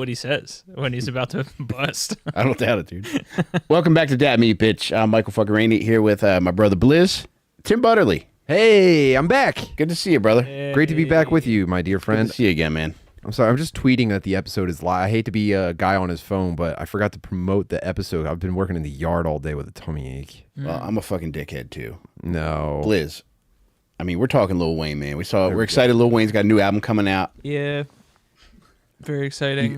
what he says when he's about to bust. I don't doubt it, dude. Welcome back to Dat Meat, bitch. I'm Michael fucking Rainey here with my brother Blizz, Tim Butterly. Hey, I'm back. Good to see you, brother. Hey. Great to be back with you, my dear friend. Good to see you again, man. I'm sorry, I'm just tweeting that the episode is live. I hate to be a guy on his phone, but I forgot to promote the episode. I've been working in the yard all day with a tummy ache. Well, I'm a fucking dickhead too. No. Blizz. I mean, we're talking Lil Wayne, man. We're excited. Lil Wayne's got a new album coming out. Yeah. Very exciting.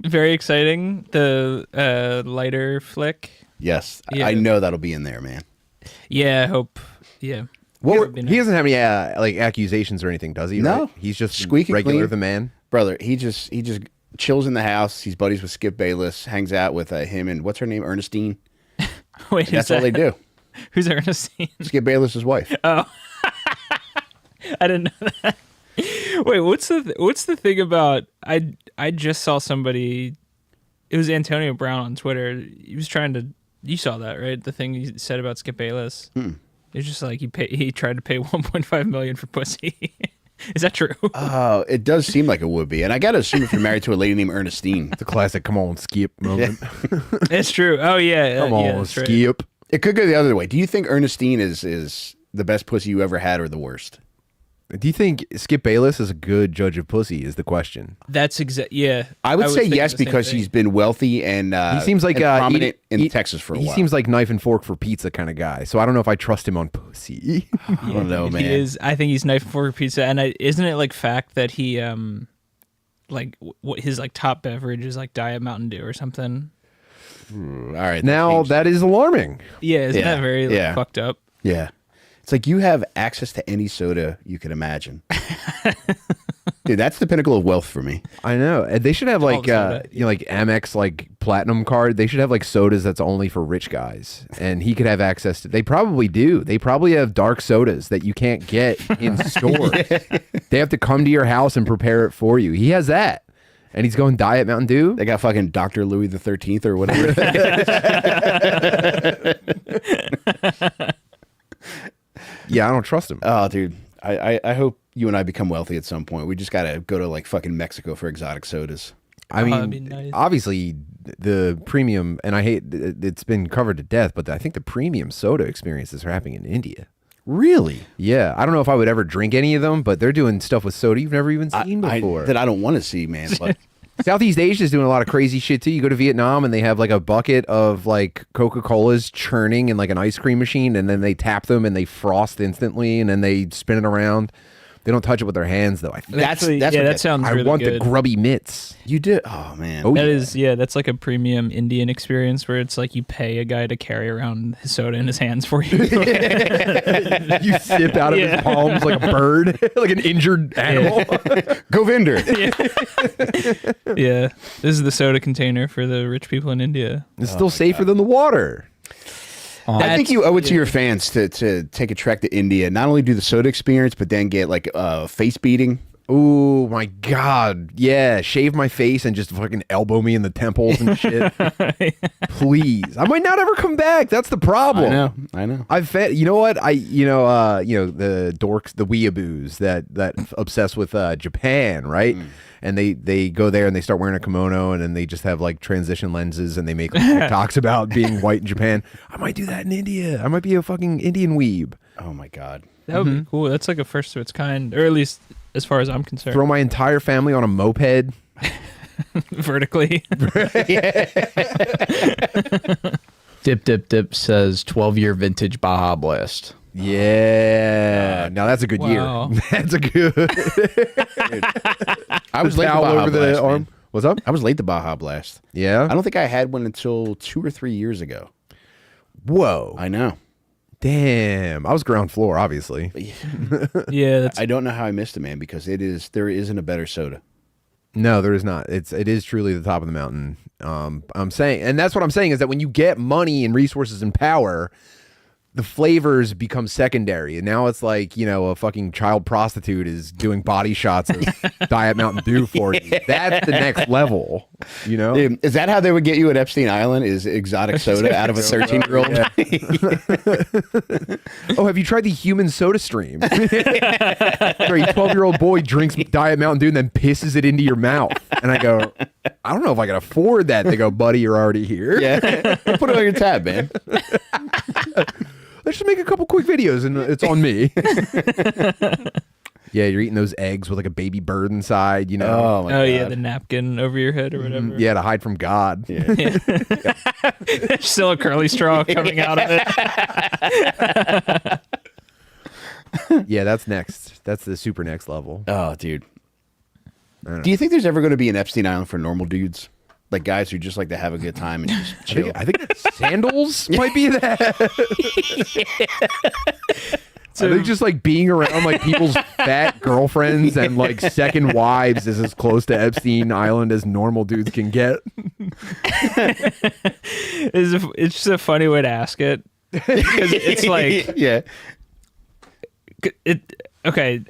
Very exciting. The lighter flick. Yes, Yeah. I know that'll be in there, man. Yeah, I hope. Yeah. He doesn't have any like accusations or anything, does he? No. Right? He's just Squeaky regular clean. the man. Brother, he just chills in the house. He's buddies with Skip Bayless, hangs out with him and what's her name, Ernestine. Wait, And that's all they do. Who's Ernestine? Skip Bayless's wife. Oh, I didn't know that. Wait, what's the thing about? I just saw somebody. It was Antonio Brown on Twitter. He was trying to. You saw that, right? The thing he said about Skip Bayless. It's just like he tried to pay 1.5 million for pussy. Is that true? Oh, it does seem like it would be. And I got to assume if you're married to a lady named Ernestine. The classic come on, Skip moment. It's true. Oh yeah. Come on, that's right. Skip. It could go the other way. Do you think Ernestine is the best pussy you ever had or the worst? Do you think Skip Bayless is a good judge of pussy is the question? That's yeah. I would was say thinking yes the same because thing. he's been wealthy and He seems like and prominent in eat- Texas for a he while. seems like knife and fork for pizza kind of guy. So I don't know if I trust him on pussy. I don't know, man. He is. I think he's knife and fork pizza. And isn't it like fact that he like what his like top beverage is like Diet Mountain Dew or something? All right. Now that is alarming. Yeah, isn't Yeah, that very like, yeah. fucked up? Yeah. It's like you have access to any soda you can imagine. Dude, that's the pinnacle of wealth for me. I know. And they should have like soda. like Amex like platinum card. They should have like sodas that's only for rich guys, and he could have access to. They probably do. They probably have dark sodas that you can't get in stores. They have to come to your house and prepare it for you. He has that, and he's going Diet Mountain Dew. They got fucking Dr. Louis the 13th or whatever. Yeah, I don't trust him. Oh, dude. I hope you and I become wealthy at some point. We just got to go to like fucking Mexico for exotic sodas. I that'd mean, be nice. obviously the premium, and I hate it's been covered to death, but I think the premium soda experiences are happening in India. Really? Yeah, I don't know if I would ever drink any of them, but they're doing stuff with soda you've never even seen before. That I don't want to see, man. But Southeast Asia is doing a lot of crazy shit too. You go to Vietnam and they have like a bucket of like Coca-Colas churning in like an ice cream machine, and then they tap them and they frost instantly, and then they spin it around. They don't touch it with their hands though. I think Actually, that's yeah, what that sounds I really want good. the grubby mitts. you did. Oh, man. Oh, That yeah. is, yeah, that's like a premium Indian experience where it's like you pay a guy to carry around his soda in his hands for you. You sip out of his palms like a bird, like an injured animal. Govinder. Yeah, this is the soda container for the rich people in India. It's still safer than the water. I think you owe it to your fans to take a trek to India, not only do the soda experience, but then get like face beating. Oh my God. Yeah. Shave my face and just fucking elbow me in the temples and shit. Please. I might not ever come back. That's the problem. I know. I've fed, you know what? The dorks, the weeaboos that obsessed with Japan, right? And they go there and they start wearing a kimono, and then they just have like transition lenses, and they make like, TikToks about being white in Japan. I might do that in India. I might be a fucking Indian weeb. Oh, my God. That would be cool. That's like a first of its kind, or at least as far as I'm concerned. Throw my entire family on a moped. Vertically. Dip says 12-year vintage Baja Blast. Yeah. Now that's a good Wow. year. That's a good. I was late to towel Baja over Blast, the man. arm. What's up? I was late to Baja Blast. Yeah. I don't think I had one until 2 or 3 years ago. Whoa. I know. Damn. I was ground floor, obviously. Yeah, that's I don't know how I missed it, man, because there isn't a better soda. No, there is not. It is truly the top of the mountain. I'm saying, and that's what I'm saying is that when you get money and resources and power, the flavors become secondary, and now it's like, you know, a fucking child prostitute is doing body shots of Diet Mountain Dew for you. That's the next level. You know? Is that how they would get you at Epstein Island? Is exotic soda out of a 13-year-old? Oh, have you tried the human soda stream? Where a 12-year-old boy drinks Diet Mountain Dew and then pisses it into your mouth. And I go, I don't know if I can afford that. They go, buddy, you're already here. Yeah. Put it on your tab, man. Let's just make a couple quick videos and it's on me. Yeah, you're eating those eggs with like a baby bird inside, you know? Oh, my God. yeah, the napkin over your head or whatever. Yeah, to hide from God. Yeah. There's still a curly straw coming out of it. Yeah, that's next. That's the super next level. Oh, dude. Do you think there's ever going to be an Epstein Island for normal dudes? Like guys who just like to have a good time and just chill? I think sandals might be that. I think just like being around like people's fat girlfriends and like second wives is as close to Epstein Island as normal dudes can get. It's just a funny way to ask it. Because it's like, yeah. Okay,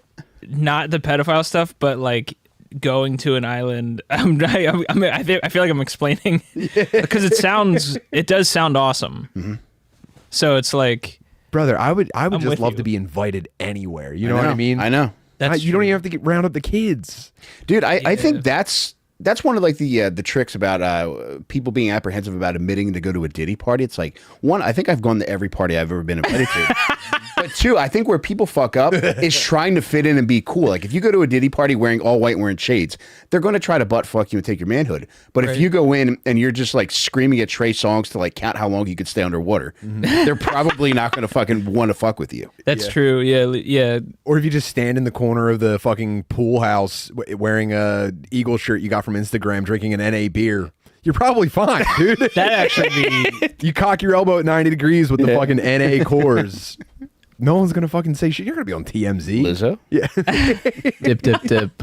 not the pedophile stuff, but like going to an island. I feel like I'm explaining because it does sound awesome. Mm-hmm. So it's like, brother, I would just love you. to be invited anywhere. You know what I mean? I know. You don't even have to round up the kids, dude. I think that's one of like the tricks about people being apprehensive about admitting to go to a Diddy party. It's like, one, I think I've gone to every party I've ever been invited to. But two, I think where people fuck up is trying to fit in and be cool. Like if you go to a Diddy party wearing all white, wearing shades, they're going to try to butt fuck you and take your manhood. But if you go in and you're just like screaming at Trey Songz to like count how long you could stay underwater, they're probably not going to fucking want to fuck with you. That's true. Yeah. Or if you just stand in the corner of the fucking pool house wearing a Eagle shirt you got from Instagram, drinking an NA beer, you're probably fine, dude. That actually be... You cock your elbow at 90 degrees with the fucking NA cores. No one's gonna fucking say shit. You're gonna be on TMZ. Lizzo? Yeah. Dip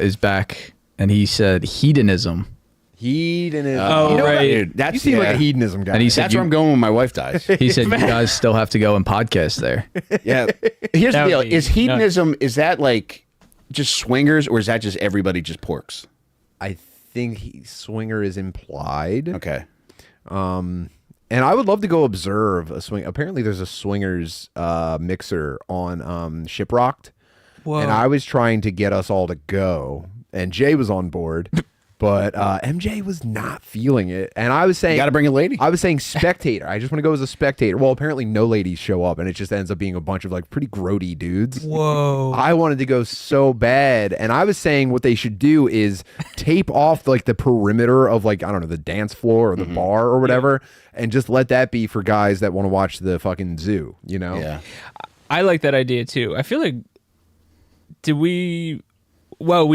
is back, and he said hedonism. Hedonism. Oh, you know right. Dude, that's, You seem like a hedonism guy. And he said that's where I'm going when my wife dies. He said you guys still have to go and podcast there. Yeah. Here's the That deal. would be Is hedonism, is that like just swingers or is that just everybody just porks? I think swinger is implied. Okay. And I would love to go observe a swing. Apparently, there's a swingers mixer on Shiprocked. Whoa. And I was trying to get us all to go, and Jay was on board, but MJ was not feeling it. And I was saying, You got to bring a lady. I was saying spectator. I just want to go as a spectator. Well, apparently no ladies show up, and it just ends up being a bunch of like pretty grody dudes. Whoa. I wanted to go so bad, and I was saying what they should do is tape off like the perimeter of like, I don't know, the dance floor or the bar or whatever, and just let that be for guys that want to watch the fucking zoo, you know? Yeah. I like that idea too. I feel like, we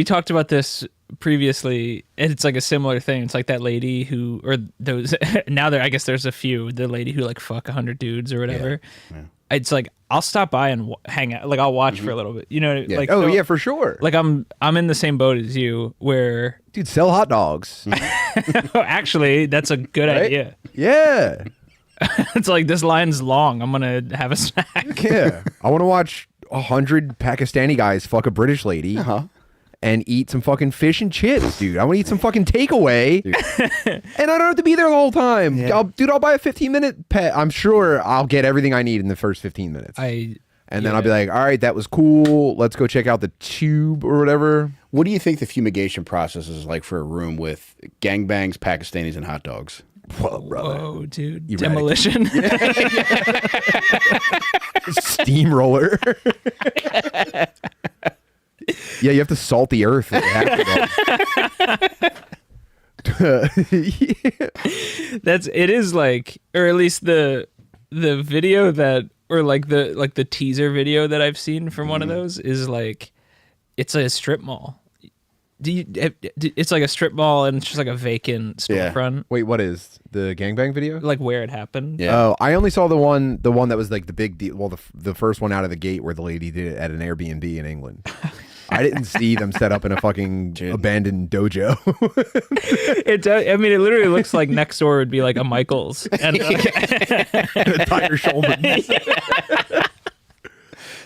talked about this previously, and it's like a similar thing. It's like that lady who, or those, now I guess there's a few, the lady who like fuck 100 dudes or whatever. Yeah. It's like, I'll stop by and hang out. Like I'll watch for a little bit, you know? Yeah. Like, Oh, so, yeah, for sure. Like I'm in the same boat as you where Dude, sell hot dogs. actually that's a good Right? idea. Yeah. It's like, this line's long. I'm going to have a snack. Yeah. I want to watch 100 Pakistani guys fuck a British lady. And eat some fucking fish and chips, dude. I want to eat some fucking takeaway. And I don't have to be there the whole time. Yeah. I'll buy a 15-minute pet. I'm sure I'll get everything I need in the first 15 minutes. And then I'll be like, all right, that was cool. Let's go check out the tube or whatever. What do you think the fumigation process is like for a room with gangbangs, Pakistanis, and hot dogs? Whoa, brother. Whoa, dude. You Demolition. Steamroller. Yeah, you have to salt the earth. It is like, or at least the video that, or like the teaser video that I've seen from one of those is like, it's a strip mall. It's like a strip mall and it's just like a vacant storefront. Wait, what is the gangbang video? Like where it happened. Yeah. Oh, I only saw the one that was like the big deal. Well, the first one out of the gate where the lady did it at an Airbnb in England. I didn't see them set up in a fucking abandoned dojo. It does. I mean, it literally looks like next door would be like a Michael's and Tiger Schulman.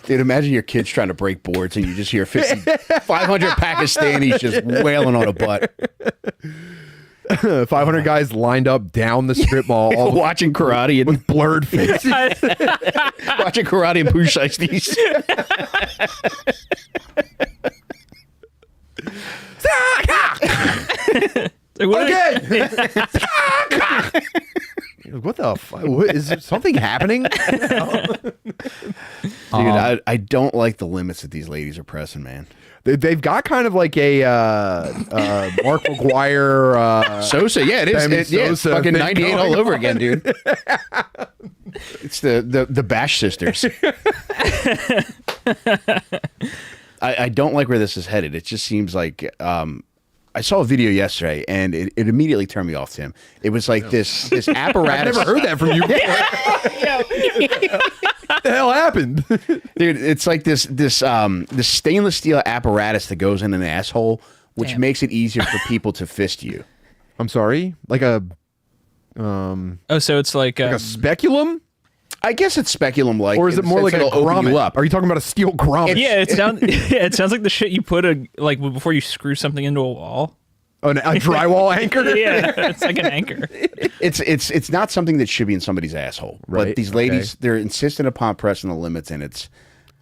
Dude, imagine your kids trying to break boards and you just hear 500 Pakistanis just wailing on a butt. 500 guys lined up down the strip mall, all watching karate and with blurred faces. watching karate and push shiesties. Like, what Okay. What the fuck? Is there something happening? Dude, I don't like the limits that these ladies are pressing, man. They've got kind of like a Mark McGuire Sosa, yeah, it is. Sammy It's Sosa fucking thing 98 all going over on. again, dude. It's the Bash sisters. I don't like where this is headed. It just seems like I saw a video yesterday and it immediately turned me off, Tim. It was like this apparatus. I've never heard that from you before. What the hell happened? Dude, it's like this stainless steel apparatus that goes in an asshole, which Damn. makes it easier for people to fist you. I'm sorry? Like a Oh, so it's like a speculum? I guess it's speculum like, Or is it more like a it'll open grommet? you up? Are you talking about a steel grommet? yeah, it sounds it sounds like the shit you put like before you screw something into a wall. A drywall anchor? Yeah, it's like an anchor. It's not something that should be in somebody's asshole. Right, But these ladies, they're insistent upon pressing the limits, and it's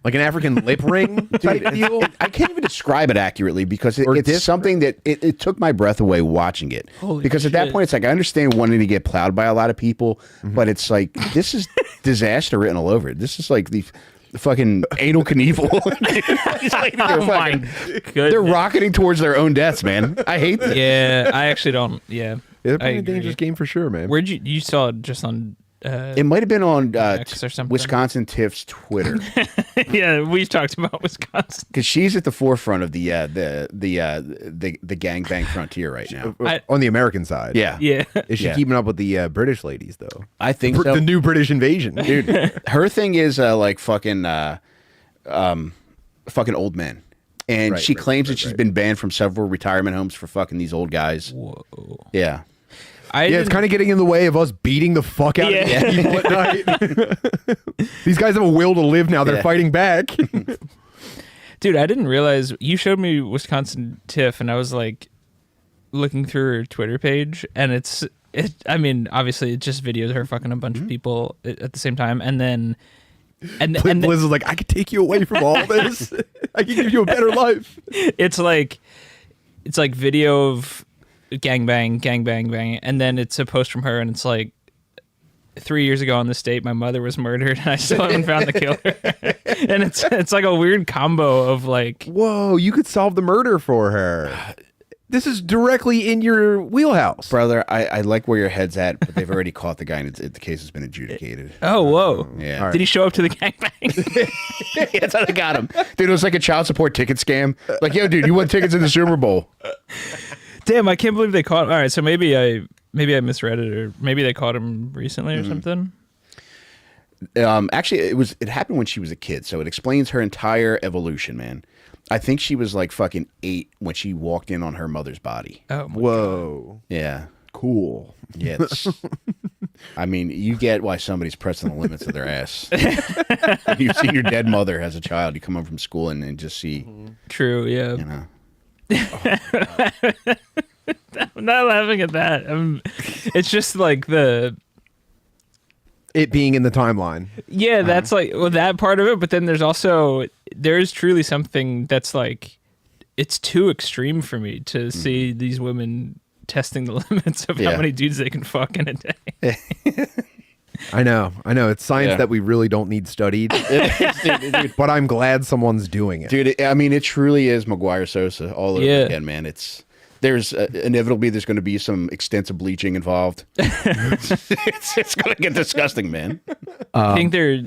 Like an African lip ring type deal? I can't even describe it accurately because Or it's disc- something that it took my breath away watching it. Holy because at that shit. point, it's like I understand wanting to get plowed by a lot of people, but it's like this is disaster written all over it. This is like the fucking anal Knievel. These ladies are Oh my fucking- goodness. they're rocketing towards their own deaths, man. I hate this. Yeah, I actually don't. Yeah, They're I playing a agree. dangerous game for sure, man. Where'd you saw it just on? It might have been on X or something. Wisconsin Tiff's Twitter Yeah, we've talked about Wisconsin. because she's at the forefront of the gangbang frontier right now. On the American side. Yeah, Yeah, Is she Yeah. keeping up with the British ladies, though? I think so. The new British invasion. Dude, her thing is like fucking old men. And Right, she right, claims right, that she's right. been banned from several retirement homes for fucking these old guys. whoa. Yeah. Yeah, it's kind of getting in the way of us beating the fuck out of Yeah. these people at night. These guys have a will to live now. They're Yeah. fighting back. Dude, I didn't realize you showed me Wisconsin Tiff, and I was like looking through her Twitter page, and I mean, obviously, it's just videos of her fucking a bunch of people at the same time, and then Blizz is like, I could take you away from all this. I can give you a better life. it's like video of gangbang, bang, and then it's a post from her, and it's like 3 years ago on this date, my mother was murdered, and I still haven't found the killer. And it's like a weird combo of like, Whoa, you could solve the murder for her. This is directly in your wheelhouse. Brother, I like where your head's at, but they've already caught the guy and the case has been adjudicated. oh whoa, Yeah. All right. did he show up to the gangbang? That's how they got him. Dude, it was like a child support ticket scam. Like, yo, dude, you won tickets in the Super Bowl. Damn, I can't believe they caught. All right, so maybe I misread it, or maybe they caught him recently or something. Actually, it happened when she was a kid, so it explains her entire evolution, man. I think she was like fucking 8 when she walked in on her mother's body. Oh, my Whoa. Yeah. Cool. Yeah. I mean, you get why somebody's pressing the limits of their ass. You've seen your dead mother as a child. You come home from school and just see, true. Yeah, you know. I'm not laughing at that. It's just like It being in the timeline. yeah, that's like that part of it. But then there's truly something that's like, it's too extreme for me to see these women testing the limits of Yeah. how many dudes they can fuck in a day. I know. It's science Yeah. that we really don't need studied. But I'm glad someone's doing it. Dude, I mean, it truly is McGuire Sosa all over Yeah. again, man. There's inevitably there's going to be some extensive bleaching involved. it's going to get disgusting, man. I think they're.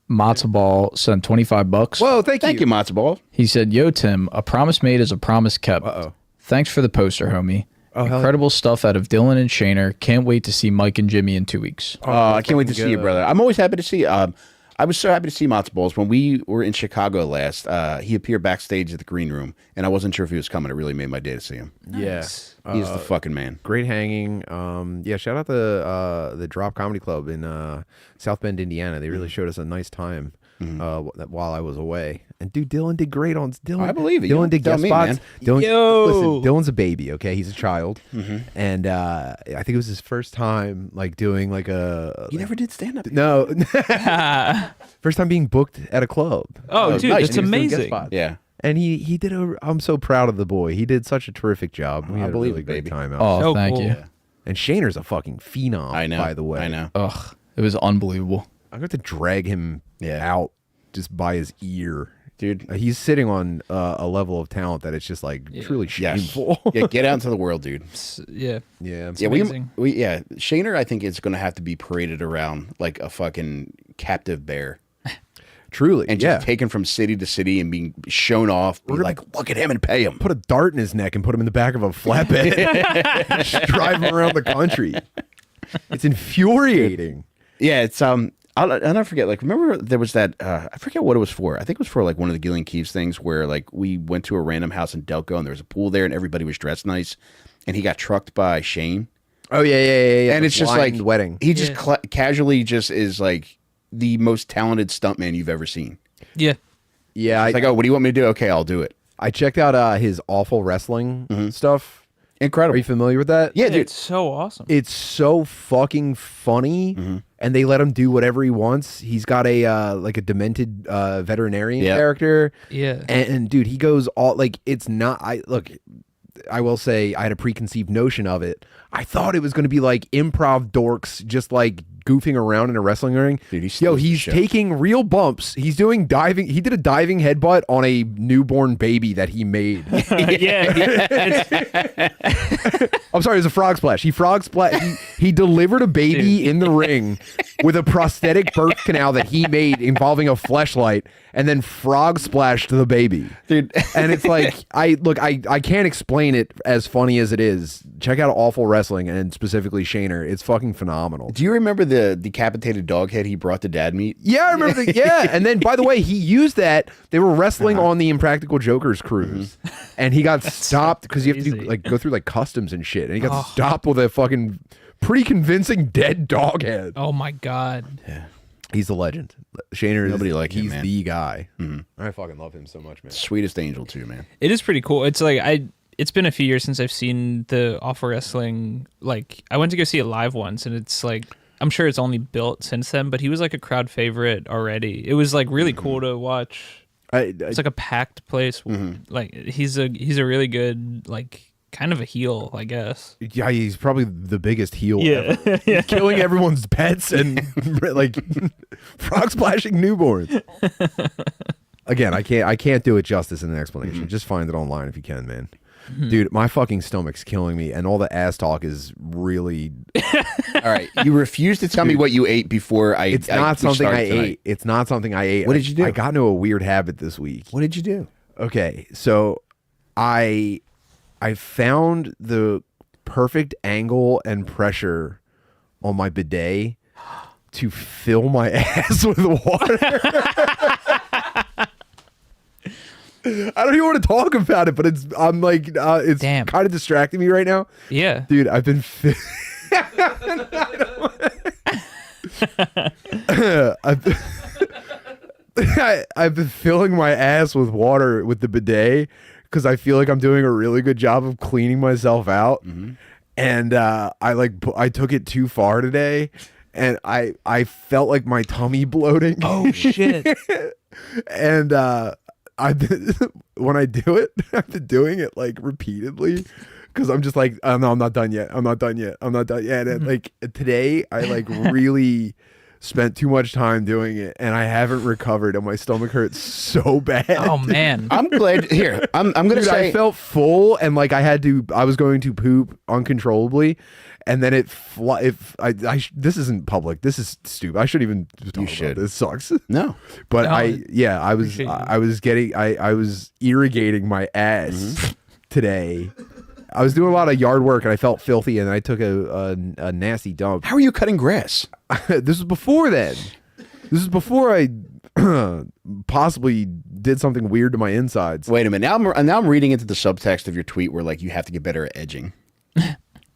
Matzo Ball sent $25. Whoa, thank Thank you, Matzo Ball. He said, "Yo, Tim, a promise made is a promise kept. Uh-oh. Thanks for the poster, homie. Oh, hell Incredible stuff out of Dylan and Shaner. Can't wait to see Mike and Jimmy in 2 weeks." I can't wait to see you, brother. I'm always happy to see. I was so happy to see Matzo Balls when we were in Chicago last. He appeared backstage at the Green Room, and I wasn't sure if he was coming. It really made my day to see him. Yes. He's the fucking man. Great hanging. Yeah, shout out the Drop Comedy Club in South Bend, Indiana. They really showed us a nice time. while I was away. And dude, Dylan did great on Dylan. I believe it. You Dylan don't did tell guest me, spots. man. Dylan, Yo! listen, Dylan's a baby. Okay, he's a child, and I think it was his first time like doing like a. You never did stand up. No, first time being booked at a club. Oh, dude, nice. that's And he was doing guest amazing. spots. Yeah. And he did a. I'm so proud of the boy. He did such a terrific job. We I had a believe really it, great baby. time out. Oh, So thank cool. you. And Shaner's a fucking phenom. I know. By the way, I know. Ugh, it was unbelievable. I'm going to drag him out just by his ear. Dude. He's sitting on a level of talent that it's just like truly Yes. shameful. Yeah, get out into the world, dude. Yeah. Yeah. Yeah, amazing. Shaner, I think it's going to have to be paraded around like a fucking captive bear Truly. and yeah. just taken from city to city and being shown off. Be like, look at him and pay him. Put a dart in his neck and put him in the back of a flatbed. Just drive him around the country. It's infuriating. Yeah, it's I'll never forget. Like, remember there was that I forget what it was for. I think it was for like one of the Gillian Keeves things where like we went to a random house in Delco and there was a pool there and everybody was dressed nice, and he got trucked by Shane. Oh yeah. And The it's just like blind wedding. He just casually just is like the most talented stuntman you've ever seen. Yeah. Yeah. It's like, oh, what do you want me to do? Okay, I'll do it. I checked out his awful wrestling stuff. Incredible. Are you familiar with that? Yeah, Yeah, dude. it's so awesome. It's so fucking funny, and they let him do whatever he wants. He's got a like a demented veterinarian Yeah. character. Yeah. And dude, he goes all like it's not. I will say I had a preconceived notion of it. I thought it was going to be like improv dorks just like goofing around in a wrestling ring. Dude, he steals the he's show. taking real bumps. He's doing diving. He did a diving headbutt on a newborn baby that he made. I'm sorry, it was a frog splash. He delivered a baby in the ring with a prosthetic birth canal that he made involving a fleshlight, and then frog splashed the baby. Dude. And it's like I can't explain it as funny as it is. Check out Awful Wrestling and specifically Shaner. It's fucking phenomenal. Do you remember the decapitated dog head he brought to dad meet? Yeah, I remember that. Yeah. And then, by the way, he used that. They were wrestling on the Impractical Jokers cruise. And he got stopped because you have to do, crazy. like go through like customs and shit. And he got stopped with a fucking pretty convincing dead dog head. Oh my god. He's a legend. Shaner Nobody is like him, he's man. the guy. I fucking love him so much, man. Sweetest angel too, man. It is pretty cool. It's like it's been a few years since I've seen the Awful Wrestling. Like I went to go see it live once, and it's like I'm sure it's only built since then, but he was like a crowd favorite already. It was like really cool to watch. It's like a packed place. Like he's a really good like kind of a heel, I guess. Yeah, he's probably the biggest heel Yeah. ever. He's killing everyone's pets and like frog splashing newborns. Again, I can't do it justice in an explanation. Just find it online if you can, man. Dude, my fucking stomach's killing me, and all the ass talk is really. All right, you refuse to tell me what you ate before I. It's not we something start I tonight. ate. It's not something I ate. What did you do? I got into a weird habit this week. What did you do? Okay, so I found the perfect angle and pressure on my bidet to fill my ass with water. I don't even want to talk about it, but it's Damn. kind of distracting me right now. Yeah. Dude, I've been I've been filling my ass with water with the bidet because I feel like I'm doing a really good job of cleaning myself out. And I took it too far today, and I felt like my tummy bloating. Oh shit. And when I do it, I've been doing it like repeatedly because I'm just like, oh, no, I'm not done yet. I'm not done yet. I'm not done yet. And like today, I like really spent too much time doing it, and I haven't recovered, and my stomach hurts so bad. Oh man. I'm glad. Here, I'm gonna Dude, say. I felt full, and like I was going to poop uncontrollably, and then this isn't public. This is stupid. I shouldn't even talk should. about this. It sucks. No. But No, I was irrigating my ass Mm-hmm. today. I was doing a lot of yard work, and I felt filthy, and I took a nasty dump. How are you cutting grass? This was before then. This is before I possibly did something weird to my insides. Wait a minute. Now I'm reading into the subtext of your tweet where like you have to get better at edging.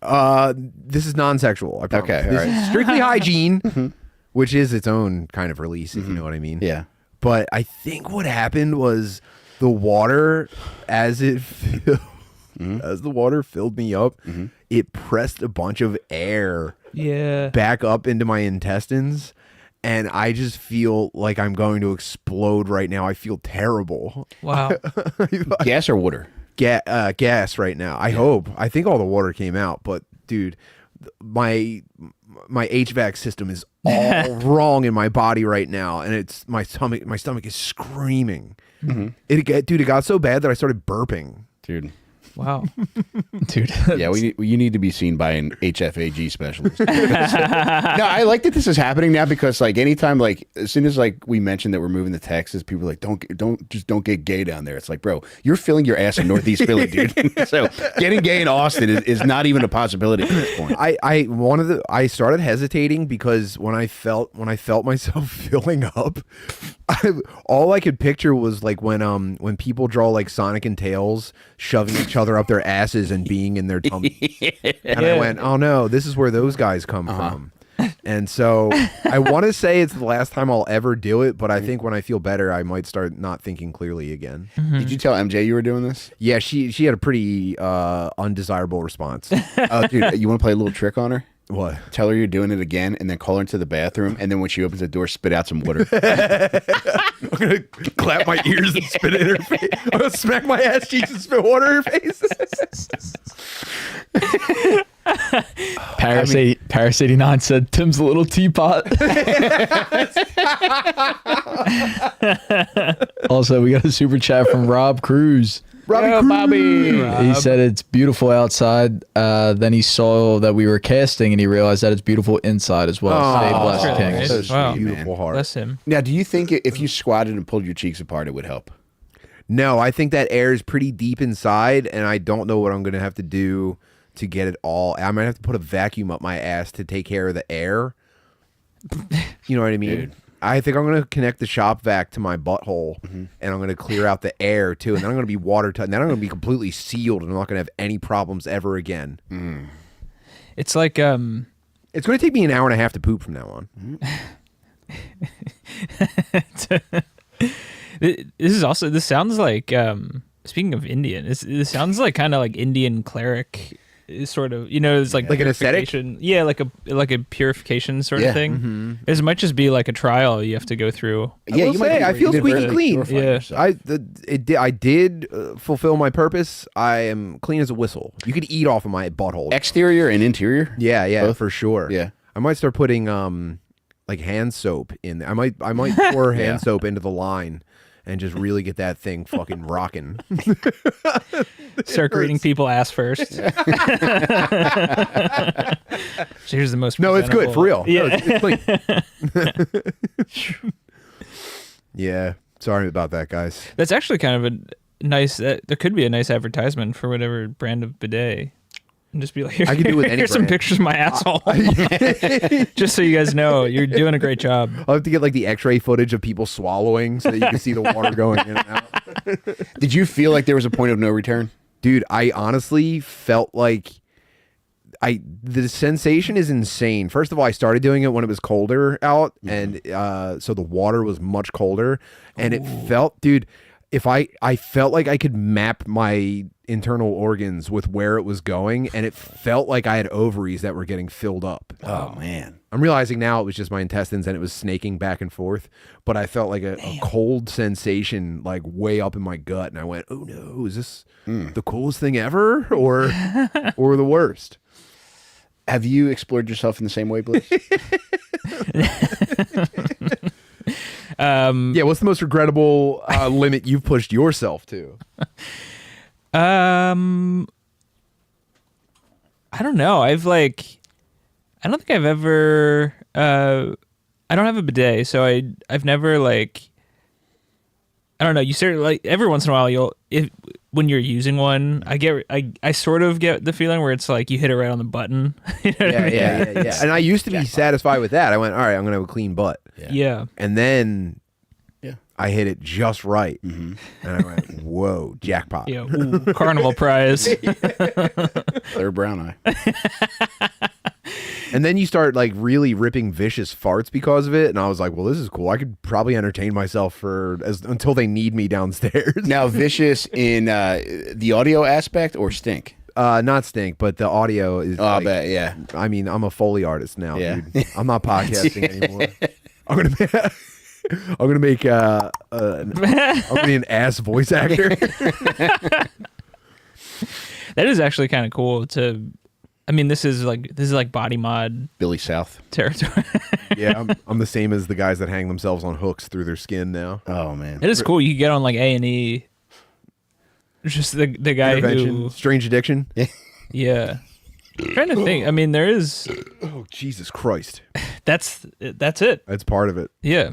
This is non-sexual. I promise. Okay, all This right. is strictly hygiene, which is its own kind of release, if you know what I mean. Yeah. But I think what happened was the water, as it as the water filled me up, it pressed a bunch of air back up into my intestines. And I just feel like I'm going to explode right now. I feel terrible. Wow. Gas or water? Gas right now. I hope. I think all the water came out. But, dude, my HVAC system is all wrong in my body right now. And it's my stomach is screaming. It got so bad that I started burping. Dude. Wow. Dude. Yeah, you need to be seen by an HFAG specialist. No, I like that this is happening now because like anytime like as soon as like we mentioned that we're moving to Texas, people are like don't get gay down there. It's like, bro, you're filling your ass in Northeast Philly, dude. So getting gay in Austin is not even a possibility at this point. I started hesitating because when I felt myself filling up, all I could picture was like when people draw like Sonic and Tails shoving each other up their asses and being in their tummy. And I went, oh no, this is where those guys come from. And so I want to say it's the last time I'll ever do it, but I think when I feel better, I might start not thinking clearly again. Did you tell MJ you were doing this? Yeah, she had a pretty undesirable response. Oh, dude, you want to play a little trick on her? What? Tell her you're doing it again, and then call her into the bathroom, and then when she opens the door, spit out some water. I'm gonna clap my ears and spit it in her face. I'm gonna smack my ass cheeks and spit water in her face. Paris 89 said Tim's a little teapot. Also, we got a super chat from Rob Cruz. Bobby. He said it's beautiful outside. Then he saw that we were casting, and he realized that it's beautiful inside as well. Stay blessed, really Kings. nice. Wow. Beautiful heart. Bless him. Now, do you think if you squatted and pulled your cheeks apart, it would help? No, I think that air is pretty deep inside, and I don't know what I'm gonna have to do to get it all. I might have to put a vacuum up my ass to take care of the air. You know what I mean? Dude. I think I'm going to connect the shop vac to my butthole, and I'm going to clear out the air too, and then I'm going to be watertight, and then I'm going to be completely sealed, and I'm not going to have any problems ever again. It's like It's going to take me an hour and a half to poop from now on. this sounds like speaking of Indian, this sounds like kind of like Indian cleric sort of, it's like an ascetic? Yeah, like a purification sort of thing. This might just be like a trial you have to go through. Yeah, I feel squeaky clean. Yeah. I did fulfill my purpose. I am clean as a whistle. You could eat off of my butthole. Exterior and interior? Yeah, Both? for sure. Yeah. I might start putting like hand soap in there. I might pour hand soap into the line and just really get that thing fucking rocking. Start greeting people ass first. So here's the most. No, it's good for real. Yeah. No, it's clean. Yeah. Sorry about that, guys. That's actually kind of a nice. There could be a nice advertisement for whatever brand of bidet. And just be like, I can do it with any here's some brand. pictures of my asshole. Just so you guys know, you're doing a great job. I'll have to get like the X-ray footage of people swallowing so that you can see the water going in and out. Did you feel like there was a point of no return? Dude, I honestly felt like the sensation is insane. First of all, I started doing it when it was colder out, and so the water was much colder, and it felt, dude, I felt like I could map my internal organs with where it was going, and it felt like I had ovaries that were getting filled up. Oh man. I'm realizing now it was just my intestines and it was snaking back and forth, but I felt like a cold sensation like way up in my gut, and I went, oh no, is this the coolest thing ever or the worst? Have you explored yourself in the same way, Bliss? Yeah, what's the most regrettable limit you've pushed yourself to? I don't know. I don't think I've ever. I don't have a bidet, so I've never like. I don't know. You certainly like every once in a while when you're using one, I sort of get the feeling where it's like you hit it right on the button. You know what I mean? Yeah. And I used to be satisfied with that. I went, all right, I'm gonna have a clean butt. Yeah. And then I hit it just right, and I went, whoa, jackpot. Yeah. Ooh, carnival prize. They're brown eye. And then you start like really ripping vicious farts because of it, and I was like, well, this is cool. I could probably entertain myself until they need me downstairs. Now, vicious in the audio aspect or stink? Not stink, but the audio is. Oh, I bet, yeah. I mean, I'm a Foley artist now, Yeah. dude. I'm not podcasting anymore. I'm gonna make I'm gonna be an ass voice actor. That is actually kind of cool to. I mean, this is like body mod Billy South. territory. Yeah, I'm the same as the guys that hang themselves on hooks through their skin now. Oh, man. It is cool. You can get on like A&E. Just the guy Intervention, who, strange addiction. yeah. I'm trying to think. I mean, there is. Oh, Jesus Christ. That's it. That's part of it. Yeah.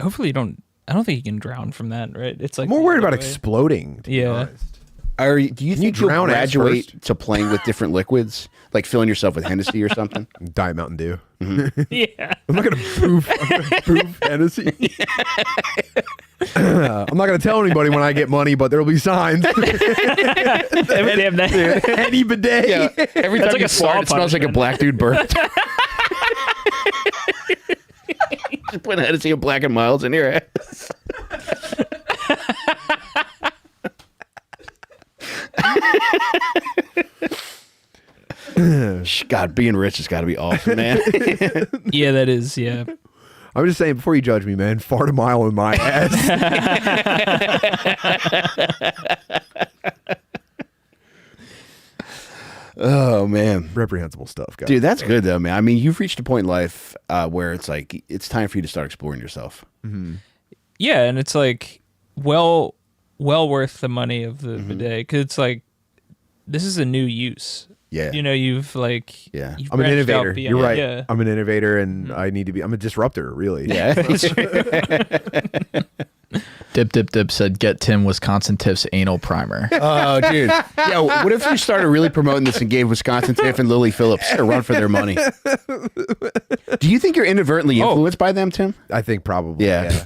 Hopefully you don't. I don't think you can drown from that, right? It's like I'm more worried about the way- exploding. To be Yeah. honest. Do you think you'll drown ass graduate first? to playing with different liquids? Like filling yourself with Hennessy or something? Diet Mountain Dew. Yeah. I'm not gonna poof Hennessy. I'm not gonna tell anybody when I get money, but there'll be signs. Any bidet. Yeah. Every time like you a saw fart, it smells like a punishment. black dude burped. Just put Hennessy and Black and Milds in your ass. God, being rich has got to be awesome, man. Yeah, that is. Yeah. I'm just saying, before you judge me, man, fart a mile in my ass. Oh, man. Reprehensible stuff, guys. Dude, that's good, though, man. I mean, you've reached a point in life where it's like, it's time for you to start exploring yourself. Yeah, and it's like well worth the money of the bidet because it's like this is a new use. Yeah. You know, you've like Yeah. you've I'm an branched out innovator. beyond- You're right. Yeah. I'm an innovator, and I need to be. I'm a disruptor, really. Yeah. Dip said, "Get Tim Wisconsin Tiff's anal primer." Oh, dude. Yeah, what if you started really promoting this and gave Wisconsin Tiff and Lily Phillips a run for their money? Do you think you're inadvertently influenced by them, Tim? I think probably. Yeah.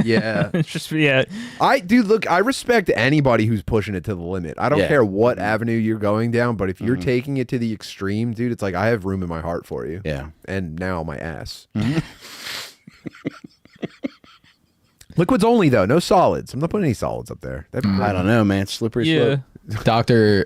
Yeah. It's just yeah. Look, I respect anybody who's pushing it to the limit. I don't Yeah. care what avenue you're going down, but if you're taking it to the extreme, dude, it's like I have room in my heart for you. Yeah. And now my ass. Liquids only, though. No solids. I'm not putting any solids up there. I don't know, man. Slippery Yeah. slope. Dr.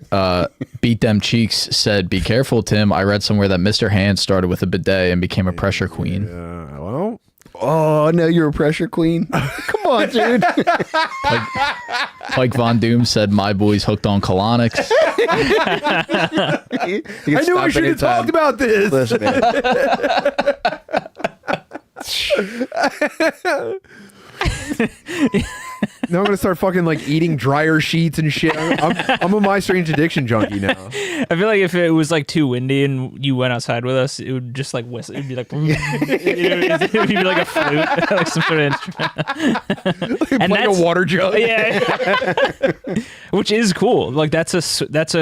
Beat Them Cheeks said, "Be careful, Tim. I read somewhere that Mr. Hands started with a bidet and became a pressure queen." Well, Oh, no, you're a pressure queen. Come on, dude. Mike Von Doom said, "My boy's hooked on colonics." I knew I should have talked about this. Listen, man. Now I'm gonna start fucking like eating dryer sheets and shit. I'm a My Strange Addiction junkie now. I feel like if it was like too windy and you went outside with us, it would just like whistle. It'd be like it would be like a flute, like some sort of instrument. And Like a water jug. Yeah, which is cool. Like that's a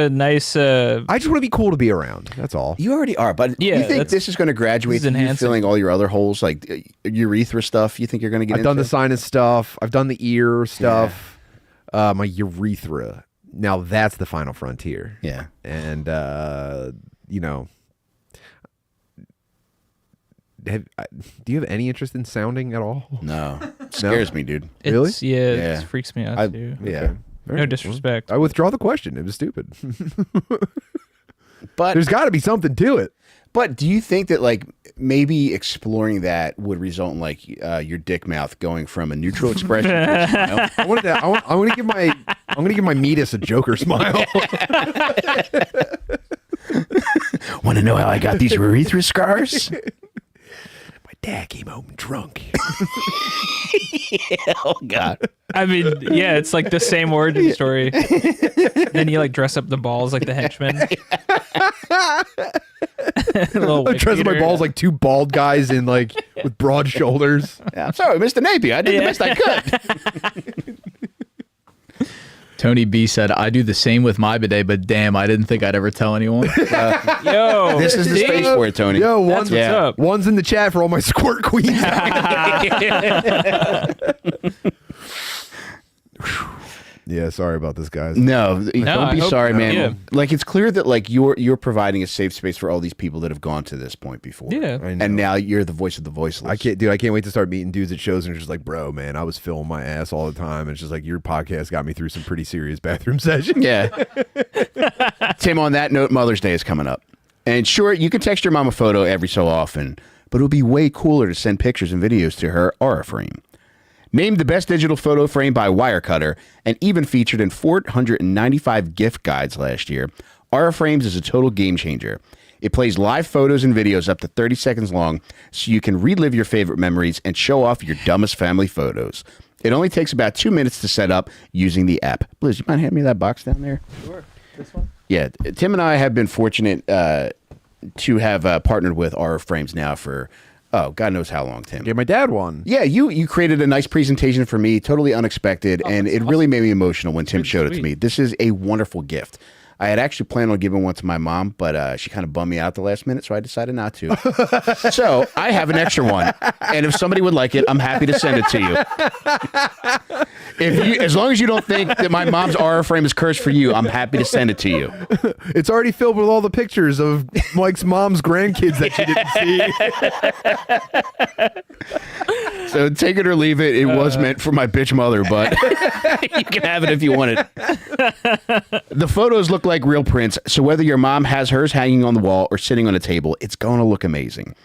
nice. I just want to be cool to be around. That's all. You already are, but Yeah, you think that's- this is going to graduate this is to you enhancing. filling all your other holes, like urethra stuff? You think you're going to get I've done the into? sinus stuff. I've done the ear stuff. My urethra. Now that's the final frontier. Yeah. And you know, do you have any interest in sounding at all? No. It scares me, dude. Really? Yeah, Yeah. it freaks me out too. Yeah. No disrespect. I withdraw the question. It was stupid. But There's got to be something to it. But do you think that like maybe exploring that would result in like your dick mouth going from a neutral expression to a smile? I want to give my meatus a Joker smile. Want to know how I got these urethra scars? My dad came home drunk. Oh God! I mean, yeah, it's like the same origin story. Then you like dress up the balls like the henchman. I dressed my balls like two bald guys in like with broad shoulders. Yeah, I'm sorry, Mr. Napier. I did the best I could. Tony B said, "I do the same with my bidet, but damn, I didn't think I'd ever tell anyone." Yo, This is the see? space for it, Tony. Yo, That's what's up. one's in the chat for all my squirt queens. Yeah, Yeah, sorry about this, guys. No, don't I be hope- sorry, man. yeah. Like it's clear that like you're providing a safe space for all these people that have gone to this point before. Yeah. I know. And now you're the voice of the voiceless. I can't wait to start meeting dudes at shows and just like, bro, man, I was filming my ass all the time. And it's just like your podcast got me through some pretty serious bathroom sessions. Yeah. Tim, on that note, Mother's Day is coming up. And sure, you can text your mom a photo every so often, but it would be way cooler to send pictures and videos to her Aura frame. Named the best digital photo frame by Wirecutter and even featured in 495 gift guides last year, Aura Frames is a total game changer. It plays live photos and videos up to 30 seconds long so you can relive your favorite memories and show off your dumbest family photos. It only takes about 2 minutes to set up using the app. Blizz, you mind handing me that box down there? Sure. This one? Yeah, Tim and I have been fortunate to have partnered with Aura Frames now for, God knows how long, Tim. Gave my dad one. Yeah, you created a nice presentation for me, totally unexpected, and it really made me emotional when Tim showed it to me. This is a wonderful gift. I had actually planned on giving one to my mom, but she kind of bummed me out the last minute, so I decided not to. So I have an extra one, and if somebody would like it, I'm happy to send it to you. As long as you don't think that my mom's Aura frame is cursed for you, I'm happy to send it to you. It's already filled with all the pictures of Mike's mom's grandkids that you didn't see. So take it or leave it. It was meant for my bitch mother, but you can have it if you want it. The photos look like real prints, so whether your mom has hers hanging on the wall or sitting on a table, it's going to look amazing.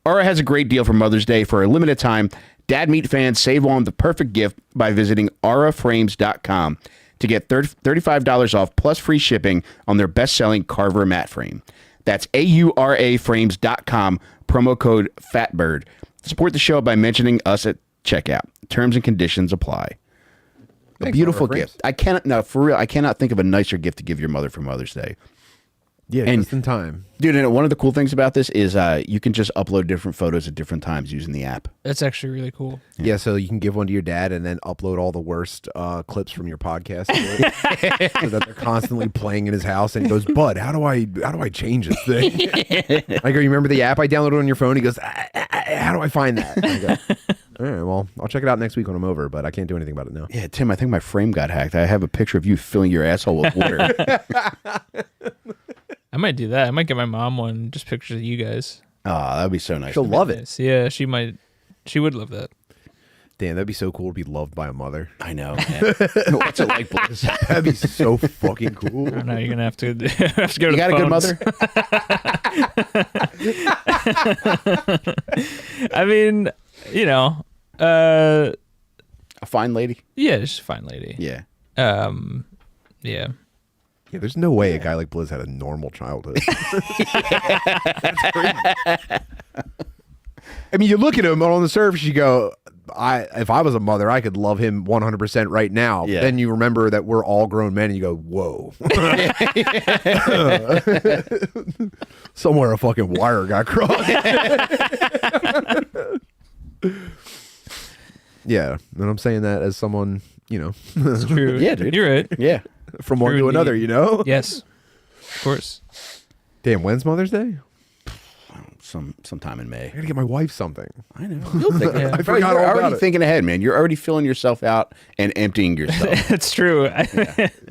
Aura has a great deal for Mother's Day. For a limited time, Dad Meat fans save on the perfect gift by visiting auraframes.com to get $35 off plus free shipping on their best-selling Carver mat frame. That's auraframes.com, promo code FATBIRD. Support the show by mentioning us at checkout. Terms and conditions apply. A Thanks, beautiful Aura Frames. gift. For real, I cannot think of a nicer gift to give your mother for Mother's Day. Yeah, And- just in time. Dude, and one of the cool things about this is you can just upload different photos at different times using the app. That's actually really cool. Yeah, so you can give one to your dad and then upload all the worst clips from your podcast to it, so that they're constantly playing in his house. And he goes, "Bud, how do I change this thing?" I go, "You remember the app I downloaded on your phone?" He goes, "How do I find that?" And I go, "All right, well, I'll check it out next week when I'm over, but I can't do anything about it now." Yeah, Tim, I think my frame got hacked. I have a picture of you filling your asshole with water. I might do that. I might get my mom one, just pictures of you guys. Oh, that'd be so nice. She'll love it. Nice. Yeah, she might. She would love that. Damn, that'd be so cool to be loved by a mother. I know, man. What's it like, Blizz? That'd be so fucking cool. I don't know. You're gonna have to have to go to You got a the good phones. mother? I mean, A fine lady? yeah, she's a fine lady. Yeah. Yeah. Yeah, there's no way a guy like Blizz had a normal childhood. I mean, you look at him on the surface, you go, if I was a mother, I could love him 100% right now. Yeah. Then you remember that we're all grown men and you go, whoa. Somewhere a fucking wire got crossed. Yeah, and I'm saying that as someone, It's true. Yeah, dude. You're right. Yeah. from one True to another, indeed. Yes. Of course. Damn, when's Mother's Day? Sometime in May. I gotta get my wife something. I know. You'll think Yeah. I forgot You're all about already it. thinking ahead, man. You're already filling yourself out and emptying yourself. It's true.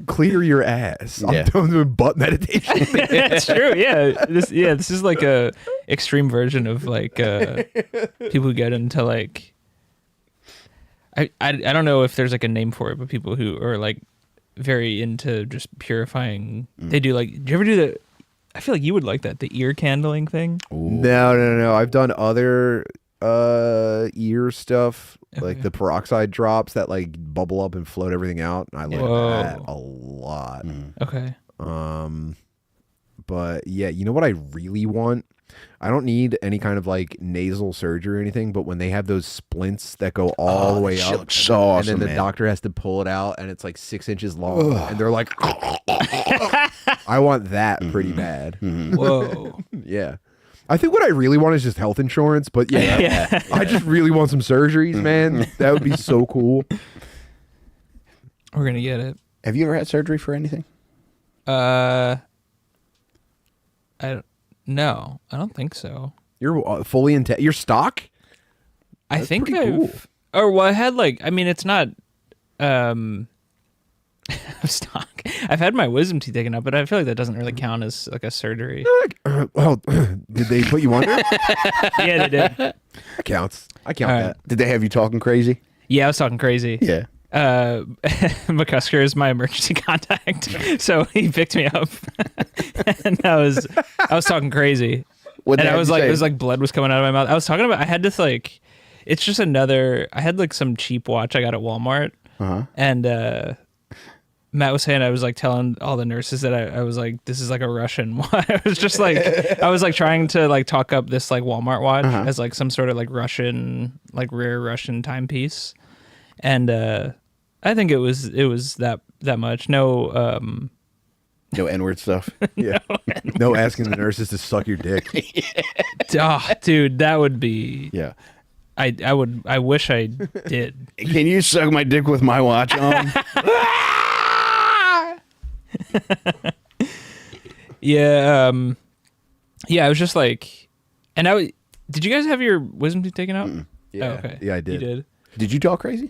Clear your ass. Yeah. I'm doing butt meditation. It's true. Yeah. This is like a extreme version of like people who get into like I don't know if there's like a name for it, but people who are like very into just purifying. They do like. Do you ever do the? I feel like you would like that, the ear candling thing. No. I've done other ear stuff, like Okay. the peroxide drops that like bubble up and float everything out. I like Whoa. that a lot. Okay. But yeah, you know what I really want? I don't need any kind of like nasal surgery or anything, but when they have those splints that go all the way that shit up, looks so awesome, and then the man. doctor has to pull it out, and it's like 6 inches long, and they're like, I want that pretty bad. Whoa. Yeah. I think what I really want is just health insurance, but yeah, I just really want some surgeries, man. That would be so cool. We're gonna get it. Have you ever had surgery for anything? No, I don't think so. You're fully intact. Your stock? I think pretty I've cool. or well, I had like. I mean, it's not. I've had my wisdom teeth taken out, but I feel like that doesn't really count as like a surgery. Well, did they put you under? Yeah, they did. That counts. I count All right. that. Did they have you talking crazy? Yeah, I was talking crazy. Yeah. McCusker is my emergency contact, so he picked me up, and I was talking crazy, What and I was like, it was like blood was coming out of my mouth. I was talking about I had this like, it's just another. I had like some cheap watch I got at Walmart, and Matt was saying I was like telling all the nurses that I was like, this is like a Russian watch. I was just like, I was like trying to like talk up this like Walmart watch as like some sort of like Russian, like rare Russian timepiece, and I think it was that much. No, No N-word stuff. Yeah. No asking the nurses to suck your dick. dude, that would be. Yeah. I wish I did. Can you suck my dick with my watch on? Yeah. Yeah. I was just like, and did you guys have your wisdom teeth taken out? Yeah. Oh, okay. Yeah, I did. You did. Did you talk crazy?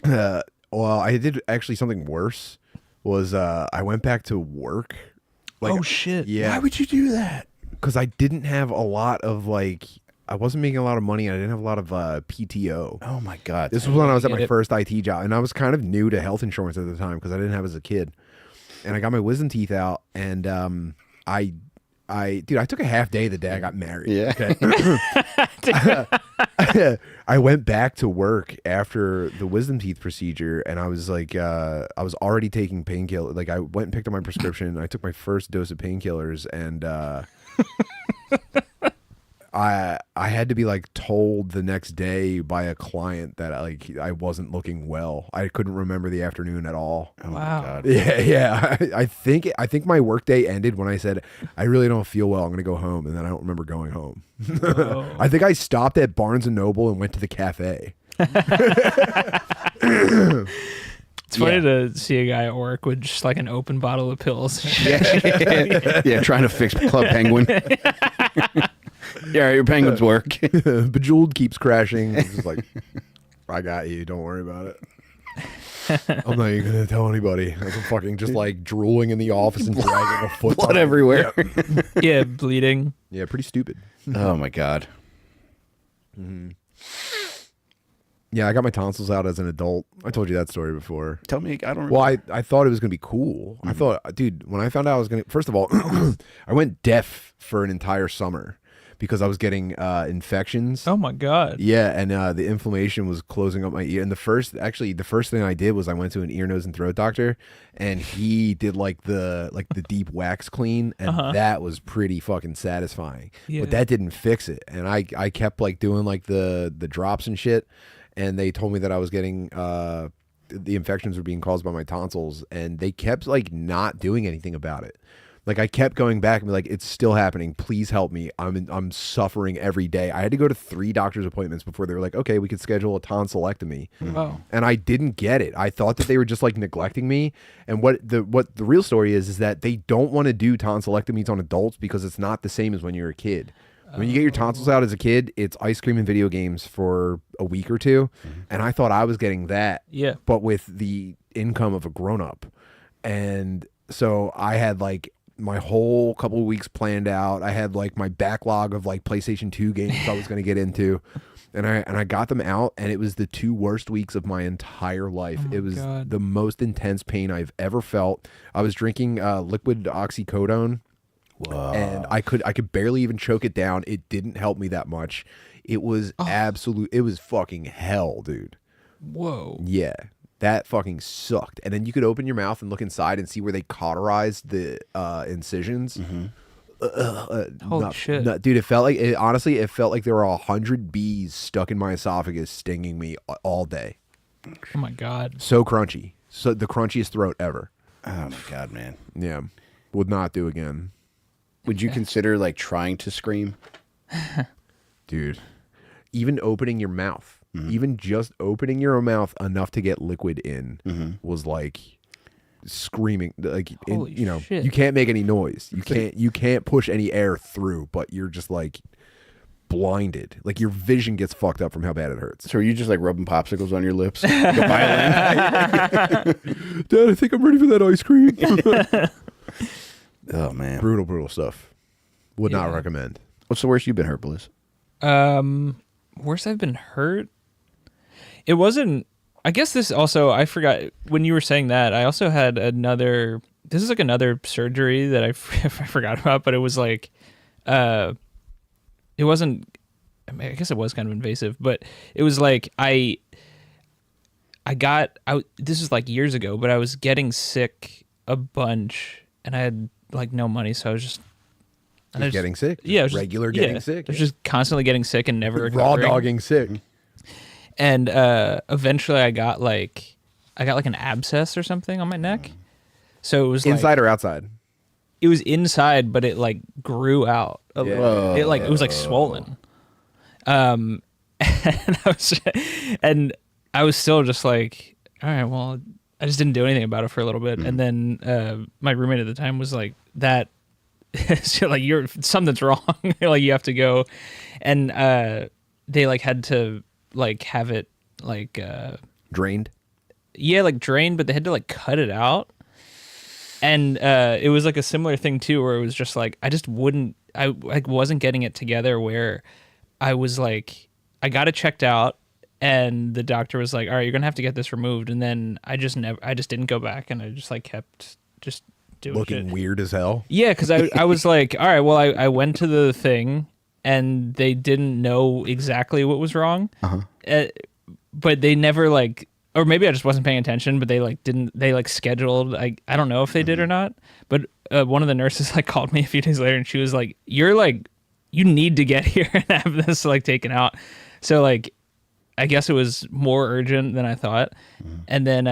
Well, I did actually something worse. Was I went back to work? Like, Oh shit. Yeah. Why would you do that? Because I didn't have a lot of like, I wasn't making a lot of money. And I didn't have a lot of PTO. Oh my God. This was when I was at Get my it. first IT job, and I was kind of new to health insurance at the time because I didn't have it as a kid. And I got my wisdom teeth out, and dude, I took a half day the day I got married. Yeah. Okay. I went back to work after the wisdom teeth procedure, and I was like, I was already taking painkillers. Like, I went and picked up my prescription. I took my first dose of painkillers, and I had to be like told the next day by a client that I wasn't looking well. I couldn't remember the afternoon at all. Oh Wow. my God. Yeah. I think my workday ended when I said I really don't feel well. I'm gonna go home, and then I don't remember going home. I think I stopped at Barnes and Noble and went to the cafe. It's funny to see a guy at work with just like an open bottle of pills. Yeah, trying to fix Club Penguin. Yeah, your penguins work. Bejeweled keeps crashing. It's just like, I got you. Don't worry about it. I'm not even gonna tell anybody. I'm fucking just like drooling in the office and dragging a foot. Blood everywhere. Yeah, bleeding. Yeah, pretty stupid. Oh my God. Yeah, I got my tonsils out as an adult. I told you that story before. Tell me, I don't remember. Well, I thought it was gonna be cool. I thought, dude, when I found out I was gonna, first of all, I went deaf for an entire summer because I was getting infections. Oh my God. Yeah, and the inflammation was closing up my ear. And the first thing I did was I went to an ear, nose, and throat doctor, and he did like the deep wax clean, and that was pretty fucking satisfying. Yeah. But that didn't fix it, and I kept like doing like the drops and shit, and they told me that I was getting the infections were being caused by my tonsils, and they kept like not doing anything about it. Like, I kept going back and be like, it's still happening. Please help me. I'm suffering every day. I had to go to 3 doctor's appointments before they were like, okay, we could schedule a tonsillectomy. Oh. And I didn't get it. I thought that they were just like neglecting me. And what the real story is that they don't want to do tonsillectomies on adults because it's not the same as when you're a kid. When you get your tonsils out as a kid, it's ice cream and video games for a week or two. And I thought I was getting that, Yeah. but with the income of a grown-up. And so I had like my whole couple of weeks planned out. I had like my backlog of like PlayStation 2 games I was going to get into. And I got them out, and it was the 2 worst weeks of my entire life. Oh my it was God. the most intense pain I've ever felt. I was drinking liquid oxycodone. Whoa. And I could barely even choke it down. It didn't help me that much. It was it was fucking hell, dude. Whoa. Yeah. That fucking sucked. And then you could open your mouth and look inside and see where they cauterized the incisions. Holy shit. Dude, it felt like honestly, it felt like there were 100 bees stuck in my esophagus stinging me all day. Oh my God. So crunchy. So the crunchiest throat ever. Oh my God, man. Yeah. Would not do again. Would you consider like trying to scream? Dude, even opening your mouth, even just opening your mouth enough to get liquid in was like screaming. Like, Holy shit. you can't make any noise. You can't push any air through, but you're just like blinded. Like your vision gets fucked up from how bad it hurts. So are you just like rubbing popsicles on your lips? Like a violin? Dad, I think I'm ready for that ice cream. Oh man, brutal stuff. Would not recommend. What's the worst you've been hurt, Bliss? Worst I've been hurt. It wasn't. I guess this also. I forgot when you were saying that. I also had another. This is like another surgery that I forgot about, but it was like, it wasn't. I mean, I guess it was kind of invasive, but it was like I got out. This was like years ago, but I was getting sick a bunch, and I had like no money, so I was just. Getting sick? Yeah. Regular getting sick? I was just constantly getting sick and never raw recovering. dogging sick. And eventually I got like an abscess or something on my neck. So it was inside or outside? It was inside, but it like grew out. A little. It was like swollen. And I was still just like, all right, well, I just didn't do anything about it for a little bit. And then my roommate at the time was like, that so like something's wrong. Like you have to go. And they like had to like have it like drained. Yeah, like drained, but they had to like cut it out. And it was like a similar thing too, where it was just like I like wasn't getting it together. Where I was like, I got it checked out, and the doctor was like, "All right, you're gonna have to get this removed." And then I just didn't go back, and I just like kept just doing looking shit. Weird as hell. Yeah, because I was like, all right, well, I went to the thing, and they didn't know exactly what was wrong, but they never like. Or maybe I just wasn't paying attention, but they scheduled, I don't know if they did or not, but one of the nurses like called me a few days later and she was like, you need to get here and have this like taken out. So like, I guess it was more urgent than I thought. And then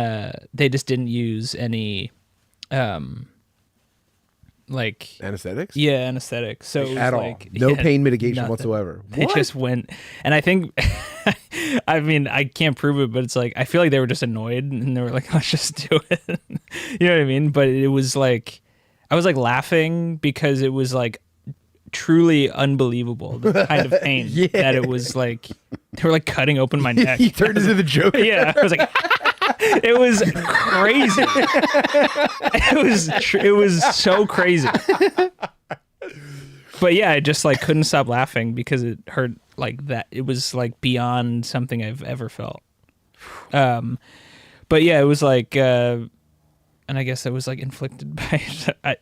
they just didn't use any like anesthetics. Yeah, anesthetics. So it was at like, all, no pain mitigation nothing. whatsoever. They just went, and I think, I mean, I can't prove it, but it's like I feel like they were just annoyed, and they were like, "Let's just do it." You know what I mean? But it was like, I was like laughing because it was like truly unbelievable the kind of pain that it was like. They were like cutting open my neck. He turned into the Joker. Yeah, I was like. It was crazy. It was so crazy. But yeah, I just like couldn't stop laughing because it hurt like that. It was like beyond something I've ever felt. But yeah, it was like, and I guess it was like inflicted by.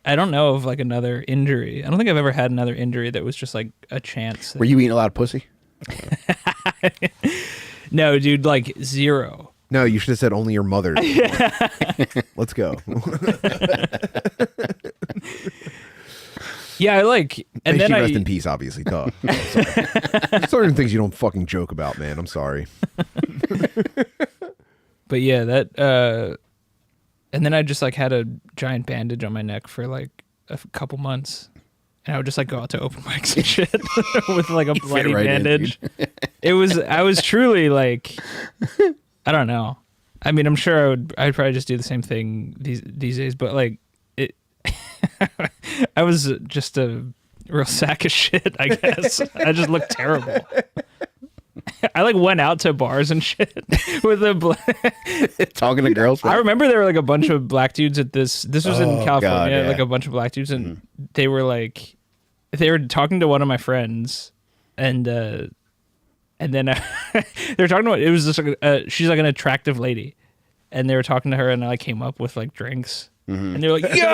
I don't know of like another injury. I don't think I've ever had another injury that was just like a chance. Were you eating a lot of pussy? No, dude, like zero. No, you should have said only your mother. Let's go. Yeah, I like, and then rest in peace. Obviously, talk. Certain things you don't fucking joke about, man. I'm sorry. But yeah, that, and then I just like had a giant bandage on my neck for like a couple months, and I would just like go out to open mics and shit with like a bloody bandage. I was truly like. I don't know. I mean, I'm sure I'd probably just do the same thing these days, but like it, I was just a real sack of shit, I guess. I just looked terrible. I like went out to bars and shit with talking to girls. I remember there were like a bunch of black dudes at this was in California, God, yeah. like a bunch of black dudes, and they were talking to one of my friends, and then they were talking about, it was just like, she's like an attractive lady, and they were talking to her, and I like came up with like drinks, and they were like, yo!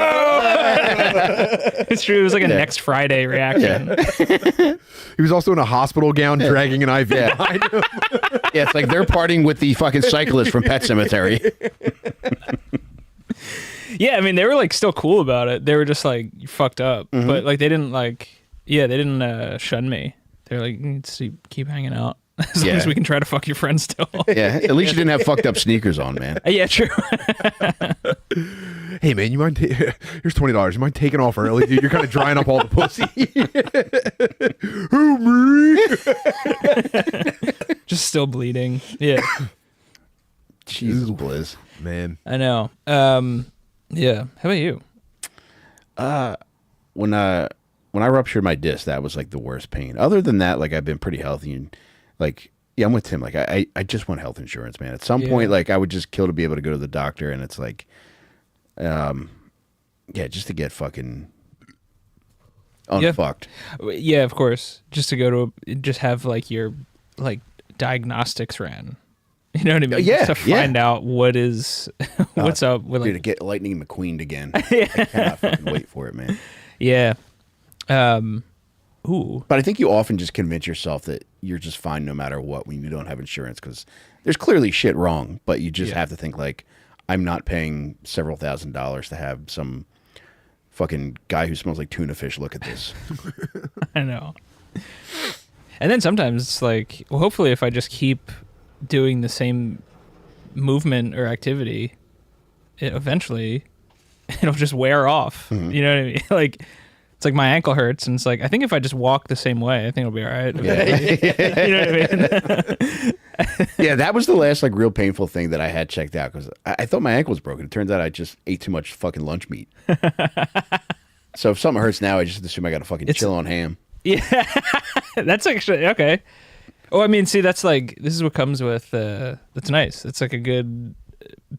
It's true. It was like a next Friday reaction. Yeah. He was also in a hospital gown dragging an IV behind him. Yeah, it's like they're partying with the fucking cyclist from Pet Cemetery. Yeah, I mean, they were like still cool about it. They were just like fucked up, but like they didn't shun me. They're like, you need to keep hanging out as long as we can try to fuck your friends still. Yeah, at least you didn't have fucked up sneakers on, man. Yeah, true. Hey, man, you mind? Here's $20. You mind taking off early, dude? You're kind of drying up all the pussy. Who, me? Just still bleeding. Yeah. Jesus, Blizz. Man. I know. Yeah. How about you? When when I ruptured my disc, that was like the worst pain. Other than that, like I've been pretty healthy and like yeah, I'm with Tim. Like I just want health insurance, man. At some point, like I would just kill to be able to go to the doctor, and it's like, yeah, just to get fucking unfucked. Yeah, of course. Just to go to just have like your like diagnostics ran. You know what I mean? Yeah, Just to find out what is what's up with Dude, like to get Lightning McQueen again. I cannot fucking wait for it, man. yeah. Ooh. But I think you often just convince yourself that you're just fine no matter what when you don't have insurance because there's clearly shit wrong, but you just have to think like, I'm not paying several $1,000s to have some fucking guy who smells like tuna fish look at this. I know. And then sometimes it's like, well, hopefully if I just keep doing the same movement or activity, eventually it'll just wear off. You know what I mean? Like, it's like my ankle hurts, and it's like, I think if I just walk the same way, I think it'll be all right. You know what I mean? Yeah, that was the last like real painful thing that I had checked out because I thought my ankle was broken. It turns out I just ate too much fucking lunch meat. So if something hurts now, I just assume I got to fucking chill on ham. Yeah, that's actually okay. Oh, I mean, see, that's like, this is what comes with, that's nice. It's like a good,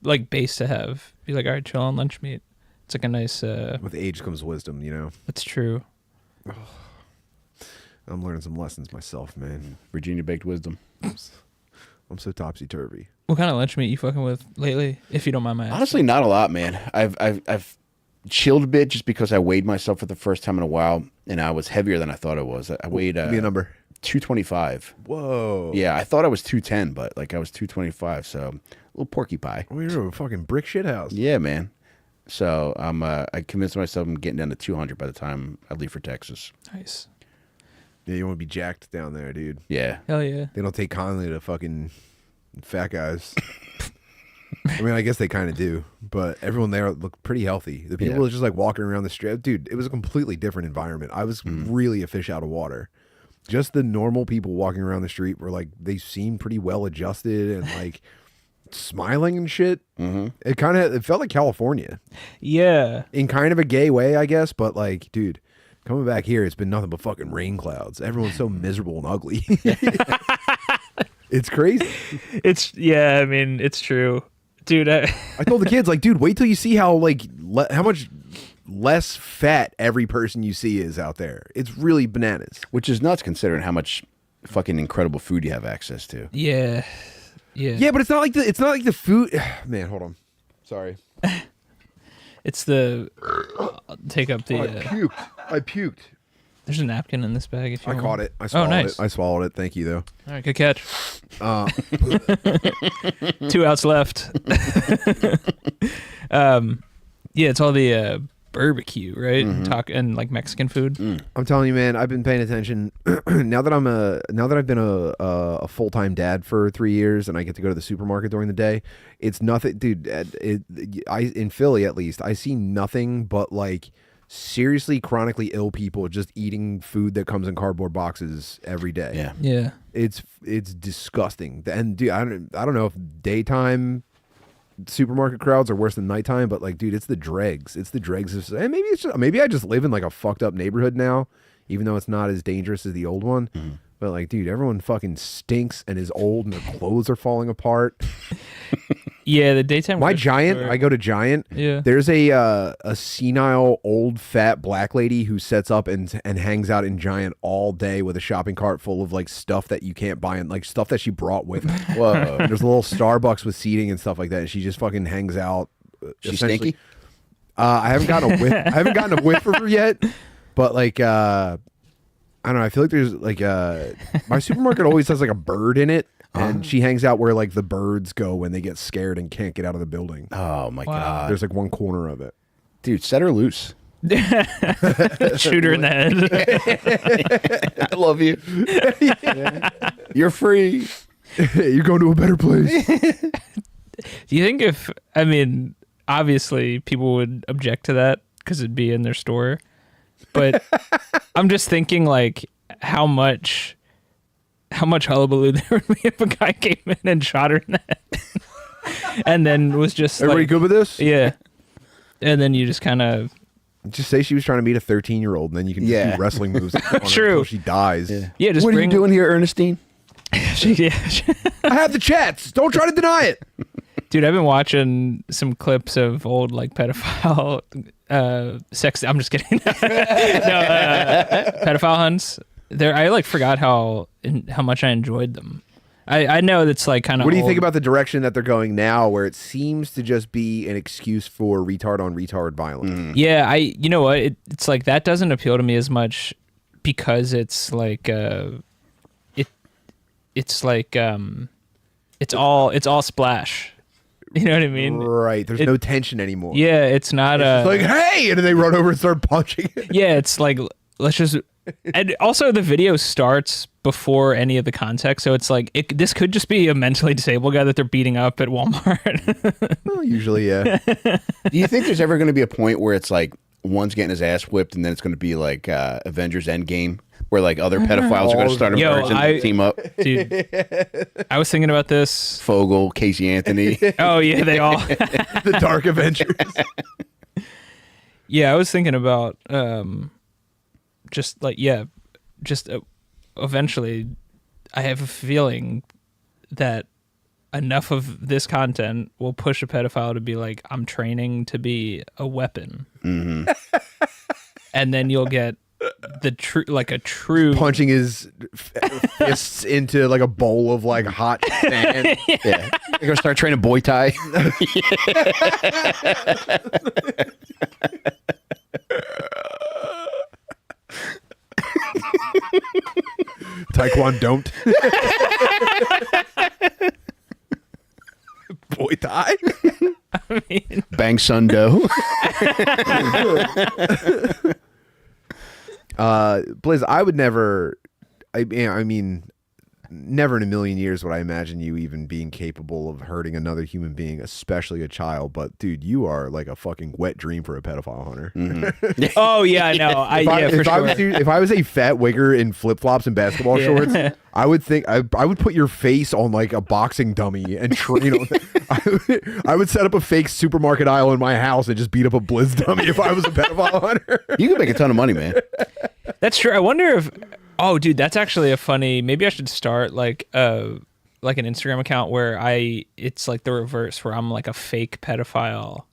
like, base to have. Be like, all right, chill on lunch meat. It's like a nice, With age comes wisdom, you know? that's true. I'm learning some lessons myself, man. Virginia baked wisdom. I'm so topsy-turvy. What kind of lunch meat you fucking with lately, if you don't mind my asking? Honestly, not a lot, man. I've chilled a bit just because I weighed myself for the first time in a while, and I was heavier than I thought I was. I weighed Give me a number. 225. Whoa. Yeah, I thought I was 210, but like I was 225, so a little porky pie. Oh, you're a fucking brick shit house. Yeah, man. So I convinced myself I'm getting down to 200 by the time I leave for Texas. Nice. Yeah, you want to be jacked down there, dude. Yeah. Hell yeah. They don't take kindly to fucking fat guys. I mean, I guess they kind of do, but everyone there looked pretty healthy. The people were just like walking around the strip. Dude, it was a completely different environment. I was really a fish out of water. Just the normal people walking around the street were like, they seemed pretty well adjusted and like smiling and shit. It felt like California Yeah. in kind of a gay way, I guess. But like, dude, coming back here, it's been nothing but fucking rain clouds. Everyone's so miserable and ugly. It's crazy. Yeah, I mean, it's true. Dude, I told the kids, like, dude, wait till you see how like how much less fat every person you see is out there. It's really bananas. Which is nuts considering how much fucking incredible food you have access to. yeah. Yeah, but it's not like the food. Man, hold on. Sorry. It's the, take up the, I puked. there's a napkin in this bag if you I want. caught it. I swallowed nice. it. I swallowed it. Thank you, though. All right, good catch. 2 outs left. Yeah, it's all the barbecue, right? And like Mexican food. I'm telling you, man, I've been paying attention. now that I've been a full-time dad for 3 years and I get to go to the supermarket during the day, it's nothing, dude. In Philly, at least, I see nothing but like seriously chronically ill people just eating food that comes in cardboard boxes every day. Yeah. Yeah. It's disgusting. And dude, I don't know if daytime supermarket crowds are worse than nighttime, but like, dude, it's the dregs. It's the dregs of, and maybe I just live in like a fucked up neighborhood now, even though it's not as dangerous as the old one. But like, dude, everyone fucking stinks and is old and their clothes are falling apart. Yeah, the daytime. My grocery Giant, store- I go to Giant. Yeah. There's a senile old fat black lady who sets up and hangs out in Giant all day with a shopping cart full of like stuff that you can't buy and like stuff that she brought with her. Whoa. There's a little Starbucks with seating and stuff like that, and she just fucking hangs out. She's essentially- stinky? I haven't gotten a whiff. I haven't gotten a whiff of her yet, but like I don't know. I feel like there's like my supermarket always has like a bird in it. And she hangs out where like the birds go when they get scared and can't get out of the building. Oh my Wow. God. There's like one corner of it. Dude, set her loose. Shoot her in the head. I love you. You're free. You're going to a better place. Do you think obviously people would object to that because it'd be in their store, but I'm just thinking like how much hullabaloo there would be if a guy came in and shot her in the head and then was just Everybody like, good with this? yeah, and then you just kind of Just say she was trying to meet a 13-year-old, and then you can just do wrestling moves on her True. until she dies. Yeah, just What are bring. you doing here, Ernestine? Yeah. I have the chats. Don't try to deny it. Dude, I've been watching some clips of old like pedophile sex. I'm just kidding. Pedophile hunts. I like forgot how much I enjoyed them. I know that's like kind of. What do you think about the direction that they're going now, where it seems to just be an excuse for retard on retard violence? Yeah, you know what? It's like that doesn't appeal to me as much because it's like it's like it's all splash. You know what I mean? Right. There's no tension anymore. Yeah, it's not It's like, hey, and then they run over and start punching it. Yeah, it's like let's just. And also, the video starts before any of the context, so it's like this could just be a mentally disabled guy that they're beating up at Walmart. Well, usually, yeah. Do you think there's ever going to be a point where it's like one's getting his ass whipped, and then it's going to be like Avengers Endgame, where like other pedophiles are going to start emerging and team up? Dude, I was thinking about this. Fogel, Casey Anthony. Oh yeah, they all. The Dark Avengers. Yeah, I was thinking about eventually I have a feeling that enough of this content will push a pedophile to be like, I'm training to be a weapon. Mm-hmm. And then you'll get a true punching his fists into like a bowl of like hot sand. Yeah. You're going to start training Muay Thai. Taekwondo don't. Muay Thai. I mean, Bang Sundo. Blizz, I would never. I mean, never in a million years would I imagine you even being capable of hurting another human being, especially a child. But dude, you are like a fucking wet dream for a pedophile hunter. Mm-hmm. oh yeah, I know. If I was a fat wigger in flip flops and basketball shorts, I would think I would put your face on like a boxing dummy and train on. I would set up a fake supermarket aisle in my house and just beat up a Blizz dummy if I was a pedophile hunter. You could make a ton of money, man. That's true. I wonder if. Oh, dude, that's actually a funny. Maybe I should start like an Instagram account where it's like the reverse, where I'm like a fake pedophile.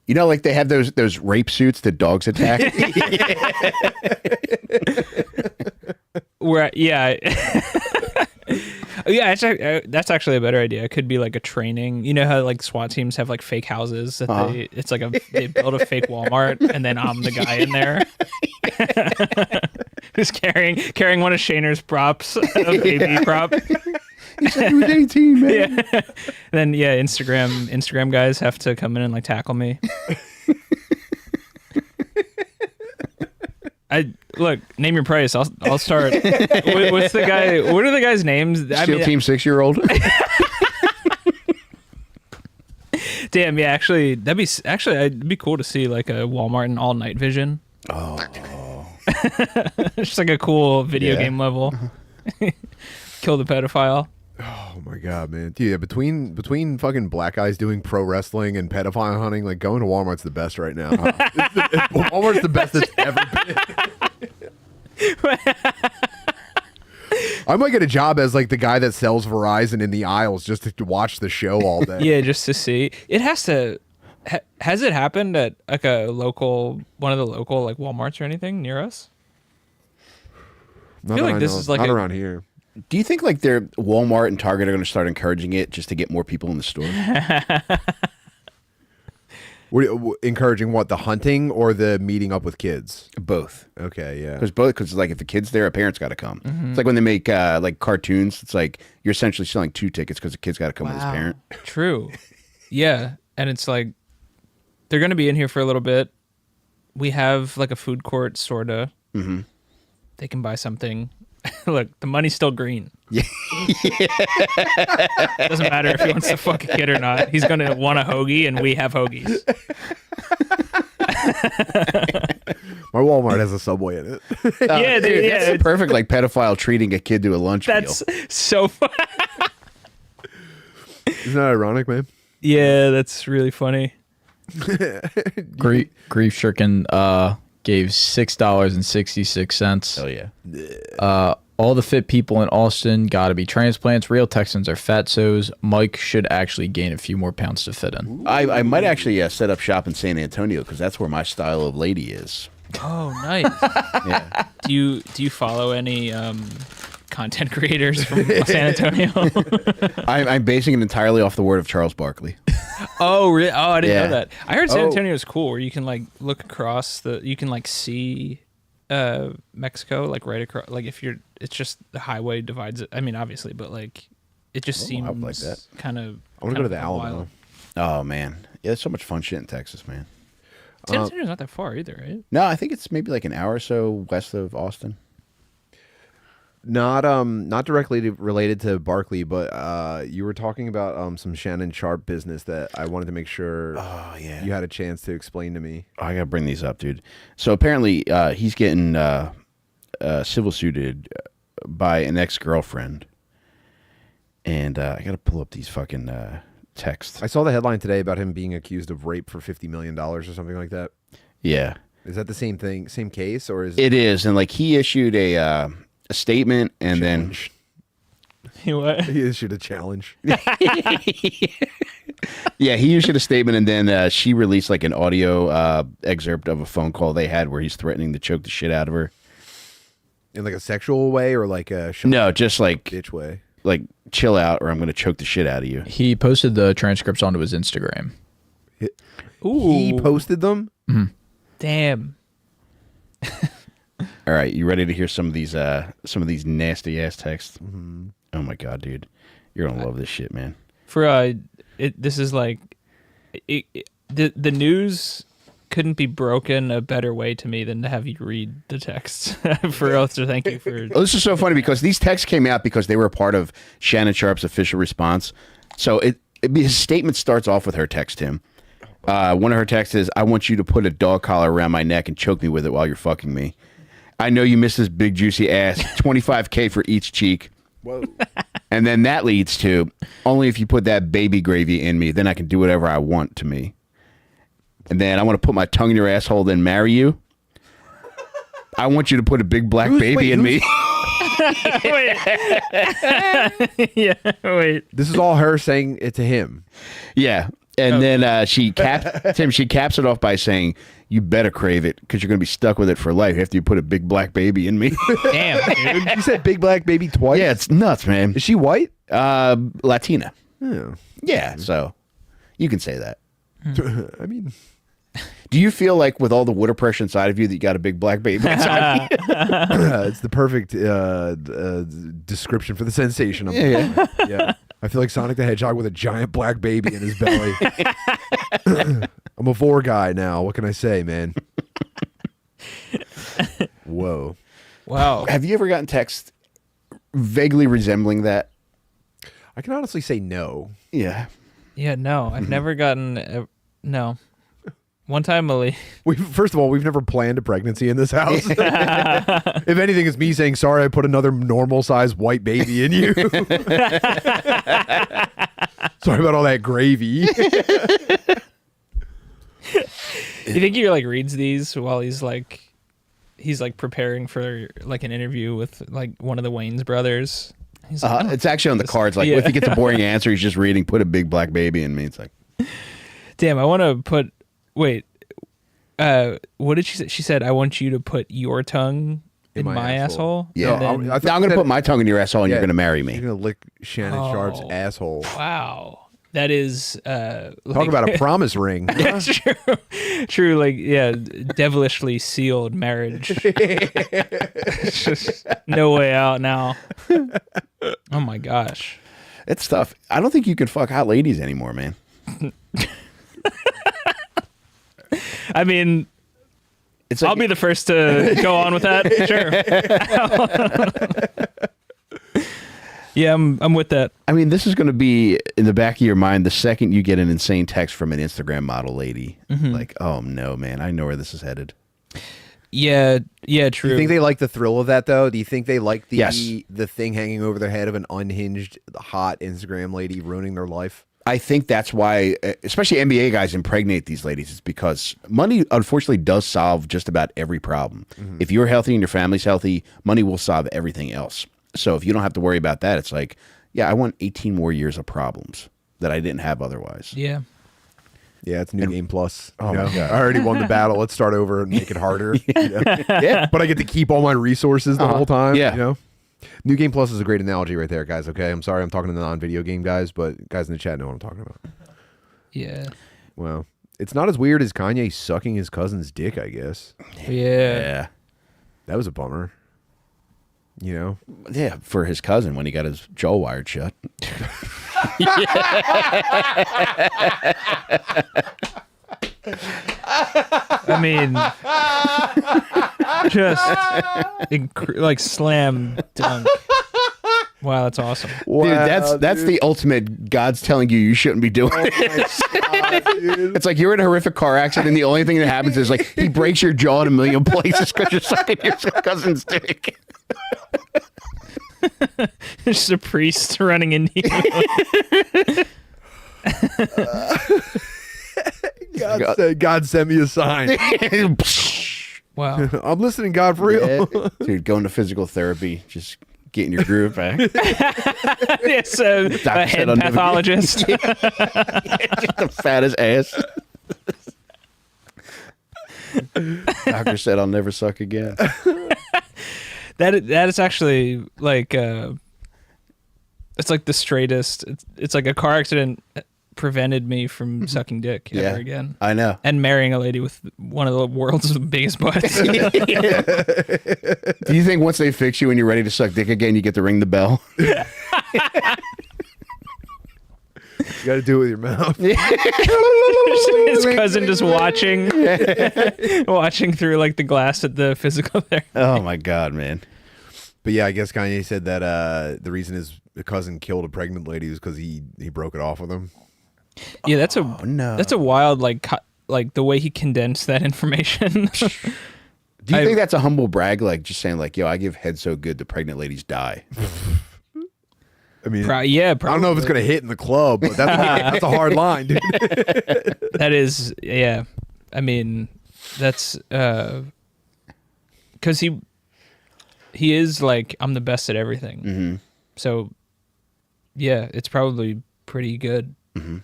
You know, like they have those rape suits that dogs attack. Where yeah. Yeah, that's actually a better idea. It could be like a training. You know how like SWAT teams have like fake houses that it's like they build a fake Walmart and then I'm the guy in there who's carrying one of Shaner's props, a baby prop. He said he was 18, man. Yeah. Then Instagram guys have to come in and like tackle me. Look, name your price. I'll start. What's the guy? What are the guys' names? Steel Team 6-year-old. Damn, yeah. Actually, it'd be cool to see like a Walmart in all night vision. Oh, just like a cool video game level. Kill the pedophile. Oh my god, man! Dude, yeah, between fucking black guys doing pro wrestling and pedophile hunting, like going to Walmart's the best right now. Walmart's the best it's ever been. I might get a job as like the guy that sells Verizon in the aisles just to watch the show all day. Yeah, just to see. It has to. Has it happened at like one of the local like Walmarts or anything near us? I feel like this is like not around here. do you think like their Walmart and Target are going to start encouraging it just to get more people in the store? Encouraging what, the hunting or the meeting up with kids? Both. Okay, yeah. Because like if the kid's there, a parent's got to come. It's like when they make like cartoons. It's like you're essentially selling 2 tickets because the kid's got to come with his parent. True. Yeah, and it's like they're going to be in here for a little bit. We have like a food court sorta. Mm-hmm. They can buy something. Look, the money's still green. Yeah. Doesn't matter if he wants to fuck a kid or not. He's gonna want a hoagie, and we have hoagies. My Walmart has a Subway in it. Yeah, dude. Yeah, that's the perfect like pedophile treating a kid to a lunch meal. That's so fun. Isn't that ironic, man? Yeah, that's really funny. Grief stricken gave $6.66. Oh yeah. All the fit people in Austin gotta be transplants. Real Texans are fatsos. Mike should actually gain a few more pounds to fit in. I might actually set up shop in San Antonio because that's where my style of lady is. Oh, nice. Yeah. Do you follow any content creators from San Antonio? I'm basing it entirely off the word of Charles Barkley. Oh, really? Oh, I didn't Yeah. know that. I heard San Antonio is cool, where you can like look across you can like see Mexico, like right across. Like if you're, it's just the highway divides it. I mean, obviously, but like it just seems I would like that. kind of. I want to go to the Alamo. Oh man, yeah, there's so much fun shit in Texas, man. San Antonio's not that far either, right? No, I think it's maybe like an hour or so west of Austin. Not directly related to Barkley, but you were talking about some Shannon Sharpe business that I wanted to make sure you had a chance to explain to me. Oh, I gotta bring these up, dude. So apparently, he's getting civil suited by an ex-girlfriend, and I gotta pull up these fucking texts. I saw the headline today about him being accused of rape for $50 million or something like that. Yeah, Is that the same thing, same case, or is it is, and like he issued a statement, and then What? he issued a challenge? yeah, he issued a statement, and then she released like an audio excerpt of a phone call they had where he's threatening to choke the shit out of her. In like a sexual way or like a No, just like bitch way? chill out, or I'm gonna choke the shit out of you. He posted the transcripts onto his Instagram. Ooh, He posted them? damn. All right, you ready to hear some of these nasty ass texts? Oh my god, dude, you're gonna love this shit, man. For this is like the news couldn't be broken a better way to me than to have you read the text. For real, so thank you for. Oh, this is so funny because these texts came out because they were a part of Shannon Sharpe's official response. So his statement starts off with her text him. One of her texts is, "I want you to put a dog collar around my neck and choke me with it while you're fucking me. I know you miss this big juicy ass. $25K for each cheek." Whoa. And then that leads to, "Only if you put that baby gravy in me, then I can do whatever I want to me. And then I want to put my tongue in your asshole, then marry you. I want you to put a big black baby in me." Wait. Yeah. Wait. This is all her saying it to him. Yeah. And then she caps it off by saying, "You better crave it because you're going to be stuck with it for life after you put a big black baby in me." Damn, dude. You said big black baby twice? Yeah, it's nuts, man. Is she white? Latina. Yeah. Yeah, so you can say that. I mean, Do you feel like with all the water pressure inside of you that you got a big black baby inside? it's the perfect description for the sensation. Yeah. I feel like Sonic the Hedgehog with a giant black baby in his belly. I'm a vor guy now. What can I say, man? Whoa. Wow. Have you ever gotten text vaguely resembling that? I can honestly say no. Yeah. Yeah. No, I've never gotten. No. One time, Malik. First of all, we've never planned a pregnancy in this house. If anything, it's me saying, "Sorry, I put another normal-sized white baby in you." Sorry about all that gravy. You think he like reads these while he's like preparing for like an interview with like one of the Wayans brothers? He's like, It's actually on the cards. Like, if he gets a boring answer, he's just reading, "Put a big black baby in me." It's like, damn, I want to put. Wait, what did she say? She said, "I want you to put your tongue in my asshole." yeah. And then- Now I'm going to put my tongue in your asshole and you're going to marry me. You're gonna lick Shannon Sharpe's asshole. Wow, that is Talk about a promise ring. That's true. True, like yeah, devilishly sealed marriage. It's just no way out now. Oh my gosh. It's tough. I don't think you can fuck hot ladies anymore, man. I mean, It's like, I'll be the first to go on with that. Sure. Yeah, I'm with that. I mean, this is going to be in the back of your mind the second you get an insane text from an Instagram model lady. Like, oh no, man, I know where this is headed. Yeah, Do true. you think they like the thrill of that, though? Do you think they like the Yes. the thing hanging over their head of an unhinged, hot Instagram lady ruining their life? I think that's why, especially NBA guys impregnate these ladies, is because money, unfortunately, does solve just about every problem. If you're healthy and your family's healthy, money will solve everything else. So if you don't have to worry about that, it's like, yeah, I want 18 more years of problems that I didn't have otherwise. Yeah. Yeah, it's New Game Plus. Oh my God. I already won the battle. Let's start over and make it harder. Yeah. But I get to keep all my resources the whole time. Yeah. You know? New Game Plus is a great analogy right there, guys. Okay, I'm sorry I'm talking to the non-video game guys, but guys in the chat know what I'm talking about. Yeah. Well, it's not as weird as Kanye sucking his cousin's dick, I guess. Yeah. That was a bummer. You know? Yeah, for his cousin when he got his jaw wired shut. I mean, just like slam dunk. Wow, that's awesome. Dude, that's the ultimate. God's telling you shouldn't be doing it. It's like you're in a horrific car accident, and the only thing that happens is like he breaks your jaw in a million places because you're sucking your cousin's dick. Just a priest running into you. God sent me a sign. Wow. I'm listening, God, for real. Yeah. Dude, going to physical therapy, just getting your groove back. Yes, a head I'll never- pathologist. Just the fattest ass. Doctor said I'll never suck again. That is actually like it's like the straightest. It's like a car accident prevented me from sucking dick ever again. I know. And marrying a lady with one of the world's biggest butts. Do you think once they fix you and you're ready to suck dick again, you get to ring the bell? You got to do it with your mouth. His cousin just watching through like the glass at the physical there. Oh my God, man. But yeah, I guess Kanye said that the reason his cousin killed a pregnant lady was because he broke it off with him. Yeah, that's a no. that's a wild like the way he condensed that information. Do you think that's a humble brag? Like just saying like, yo, I give head so good the pregnant ladies die. I mean, yeah, I don't know if it's going to hit in the club, but that's a hard line, dude. That is, yeah. I mean, that's because he is like, I'm the best at everything. Mm-hmm. So, yeah, it's probably pretty good. Mm-hmm.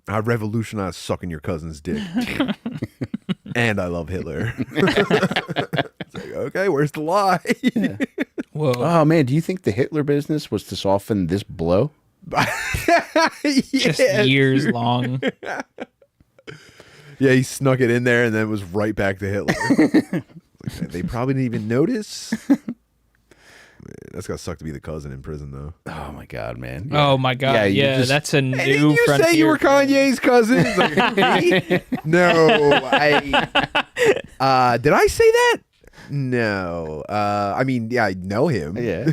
I revolutionized sucking your cousin's dick. And I love Hitler. It's like, okay, where's the lie? Yeah. Whoa. Oh man, do you think the Hitler business was to soften this blow? Just years long. Yeah, he snuck it in there and then it was right back to Hitler. Like, they probably didn't even notice. Man, that's gotta suck to be the cousin in prison, though. Oh my God, man. Oh my God. Yeah, you Yeah, just- that's a Hey, new didn't you frontier. say you were Kanye's cousin? He's like, me? No, did I say that? No. I mean, yeah, I know him. Yeah.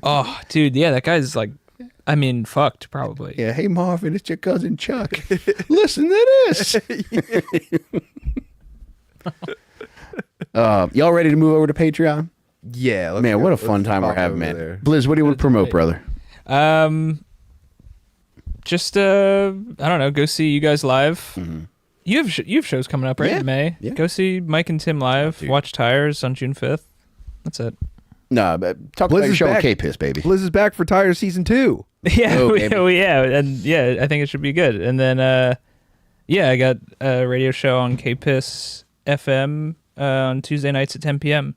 Oh, dude. Yeah, that guy's like, I mean, fucked probably. Yeah. Hey Marvin, it's your cousin Chuck. Listen to this. Y'all ready to move over to Patreon? Yeah. let's Man, go. what a Let's fun time we're pop having, over man. there. Blizz, what do you want to promote, brother? Just I don't know. Go see you guys live. Mm-hmm. You have shows coming up, right? Yeah. In May. Yeah. Go see Mike and Tim live. Dude. Watch Tires on June 5th. That's it. No, but talk Blizz about your is show on back. K-Piss, baby. Blizz is back for Tires Season 2. Yeah, Oh, baby. yeah, and yeah, I think it should be good. And then, yeah, I got a radio show on KPIS FM on Tuesday nights at 10 p.m.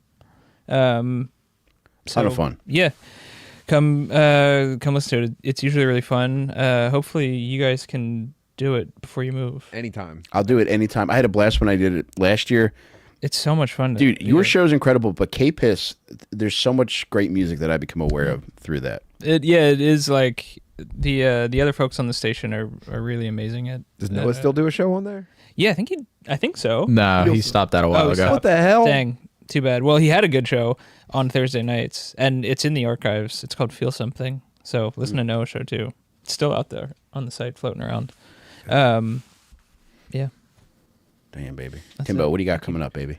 Ton of fun. Yeah, come listen to it. It's usually really fun. Hopefully, you guys can do it before you move. Anytime. I'll do it anytime. I had a blast when I did it last year. It's so much fun, Dude, do your it. show's incredible, but K-Piss, there's so much great music that I become aware of through that. It is like the other folks on the station are really amazing at. Does Noah still do a show on there? Yeah, I think so. No, he stopped that a while Oh, ago. What the hell? Dang, too bad. Well, he had a good show on Thursday nights, and it's in the archives. It's called Feel Something. So listen to Noah's show too. It's still out there on the site, floating around. Yeah. Damn, baby. That's Timbo, it. what do you got coming up, baby?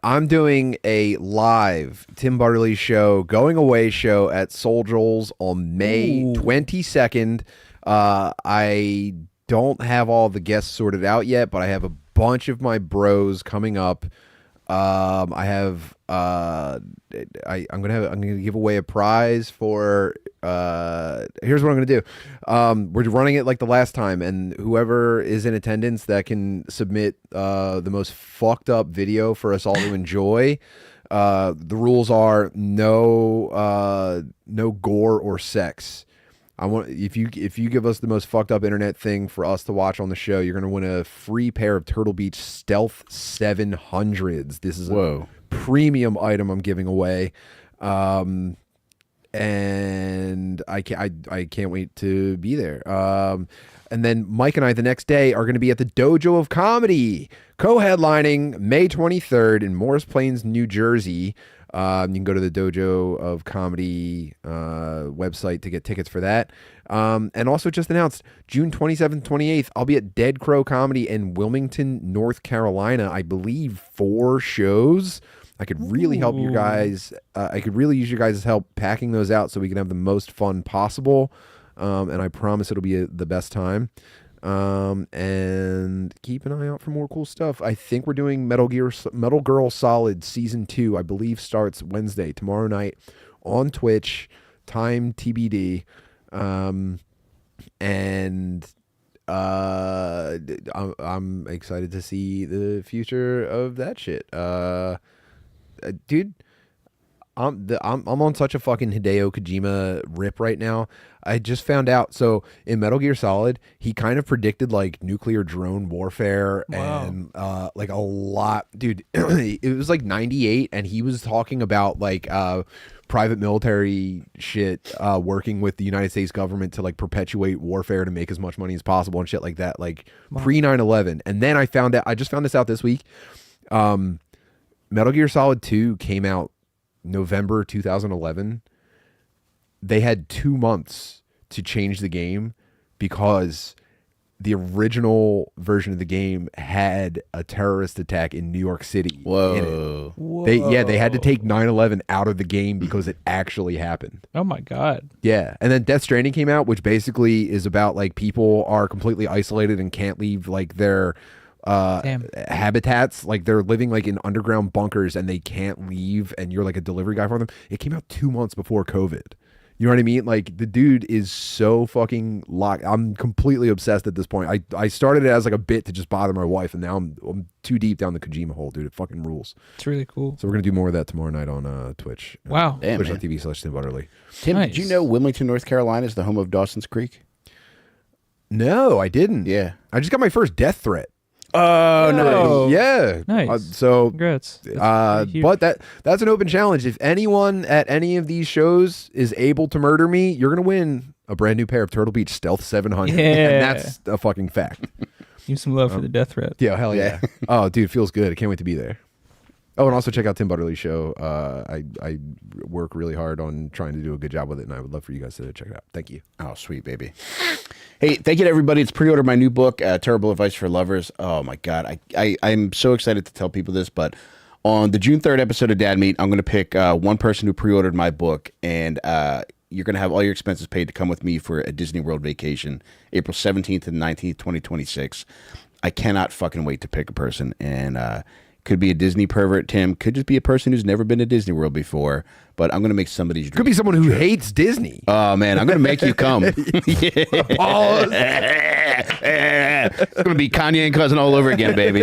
I'm doing a live Tim Butterly show, going away show at Soul Joel's on May 22nd. I don't have all the guests sorted out yet, but I have a bunch of my bros coming up. I have I'm gonna give away a prize for here's what I'm gonna do. We're running it like the last time, and whoever is in attendance that can submit the most fucked up video for us all to enjoy. The rules are no gore or sex. I want if you give us the most fucked up internet thing for us to watch on the show, you're gonna win a free pair of Turtle Beach Stealth 700s. This is a premium item I'm giving away, and I can't wait to be there. And then Mike and I the next day are going to be at the Dojo of Comedy, co-headlining May 23rd in Morris Plains, New Jersey. You can go to the Dojo of Comedy website to get tickets for that. And also just announced June 27th, 28th, I'll be at Dead Crow Comedy in Wilmington, North Carolina. I believe 4 shows. I could really help you guys. I could really use your guys' help packing those out so we can have the most fun possible. And I promise it'll be the best time. And keep an eye out for more cool stuff. I think we're doing Metal Girl Solid Season 2, I believe starts Wednesday, tomorrow night on Twitch, time TBD. And I'm excited to see the future of that shit. Dude, I'm on such a fucking Hideo Kojima rip right now. I just found out. So in Metal Gear Solid, he kind of predicted like nuclear drone warfare and like a lot. Dude, it was like 98, and he was talking about like private military shit, working with the United States government to like perpetuate warfare to make as much money as possible and shit like that, like pre 9/11. And then I just found this out this week. Metal Gear Solid 2 came out November 2011. They had 2 months to change the game because the original version of the game had a terrorist attack in New York City. Whoa. They had to take 9/11 out of the game because it actually happened. Oh my God. Yeah. And then Death Stranding came out, which basically is about like people are completely isolated and can't leave like their habitats. Like they're living like in underground bunkers and they can't leave, and you're like a delivery guy for them. It came out 2 months before COVID. You know what I mean? Like the dude is so fucking locked. I'm completely obsessed at this point. I started it as like a bit to just bother my wife, and now I'm too deep down the Kojima hole, dude. It fucking rules. It's really cool. So we're gonna do more of that tomorrow night on Twitch. Wow. Twitch.tv/Tim Butterly. Tim, Nice. did you know Wilmington, North Carolina is the home of Dawson's Creek? No, I didn't. Yeah. I just got my first death threat. Oh, no. Yeah. Nice. So Congrats. That's huge. but that's an open challenge. If anyone at any of these shows is able to murder me, you're gonna win a brand new pair of Turtle Beach Stealth 700. Yeah. And that's a fucking fact. Give some love for the death threat. Yeah, hell yeah. Oh, dude, feels good. I can't wait to be there. Oh, and also check out Tim Butterly's show. I work really hard on trying to do a good job with it, and I would love for you guys to check it out. Thank you. Oh, sweet, baby. Hey, thank you to everybody. It's pre-ordered my new book, Terrible Advice for Lovers. Oh, my God. I'm so excited to tell people this, but on the June 3rd episode of Dad Meat, I'm going to pick one person who pre-ordered my book, and you're going to have all your expenses paid to come with me for a Disney World vacation, April 17th and 19th, 2026. I cannot fucking wait to pick a person, and could be a Disney pervert, Tim. Could just be a person who's never been to Disney World before. But I'm going to make somebody's dream. Could be someone who hates Disney. Oh, man. I'm going to make you come. It's going to be Kanye and Cousin all over again, baby.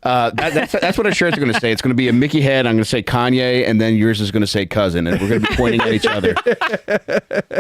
That's what our shirts are going to say. It's going to be a Mickey head. I'm going to say Kanye, and then yours is going to say Cousin. And we're going to be pointing at each other.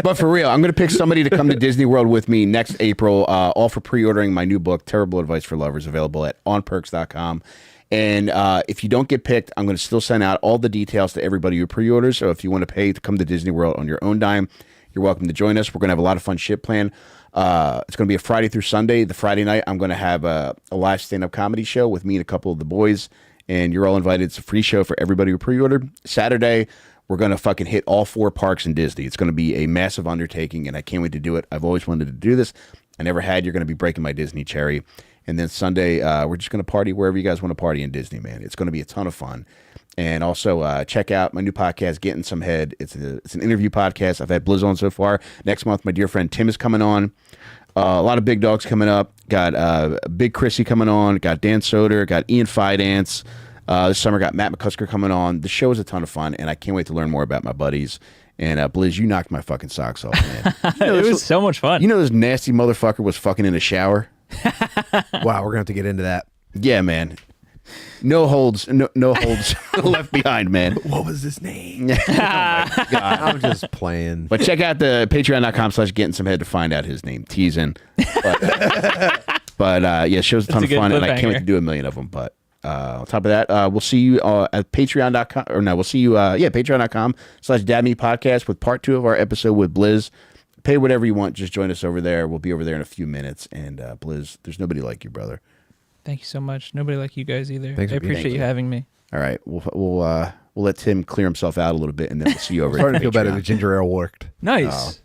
But for real, I'm going to pick somebody to come to Disney World with me next April, all for pre-ordering my new book, Terrible Advice for Lovers, available at onperks.com. And if you don't get picked, I'm going to still send out all the details to everybody who pre-orders. So if you want to pay to come to Disney World on your own dime, you're welcome to join us. We're going to have a lot of fun shit planned. It's going to be a Friday through Sunday. The Friday night, I'm going to have a live stand-up comedy show with me and a couple of the boys. And you're all invited. It's a free show for everybody who pre-ordered. Saturday, we're going to fucking hit all 4 parks in Disney. It's going to be a massive undertaking, and I can't wait to do it. I've always wanted to do this. I never had. You're going to be breaking my Disney cherry. And then Sunday, we're just going to party wherever you guys want to party in Disney, man. It's going to be a ton of fun. And also check out my new podcast, Getting Some Head. It's an interview podcast. I've had Blizz on so far. Next month, my dear friend Tim is coming on. A lot of big dogs coming up. Got Big Chrissy coming on. Got Dan Soder. Got Ian Fidance. This summer got Matt McCusker coming on. The show is a ton of fun, and I can't wait to learn more about my buddies. And Blizz, you knocked my fucking socks off, man. It was so much fun. You know this nasty motherfucker was fucking in the shower? Wow, we're gonna have to get into that. Yeah, man. No holds left behind, man. What was his name? Oh my God. I'm just playing. But check out the patreon.com/gettingsomehead to find out his name. Teasing. But yeah, show's a ton of fun, and I can't wait to do 1 million of them. But on top of that, we'll see you at patreon.com, or no, we'll see you, patreon.com/dadme podcast with part 2 of our episode with Blizz. Pay whatever you want. Just join us over there. We'll be over there in a few minutes. And Blizz, there's nobody like you, brother. Thank you so much. Nobody like you guys either. Thanks I for being appreciate you having me. All right, we'll let Tim clear himself out a little bit, and then we'll see you over. Starting at to feel better. Patreon. The ginger ale worked. Nice.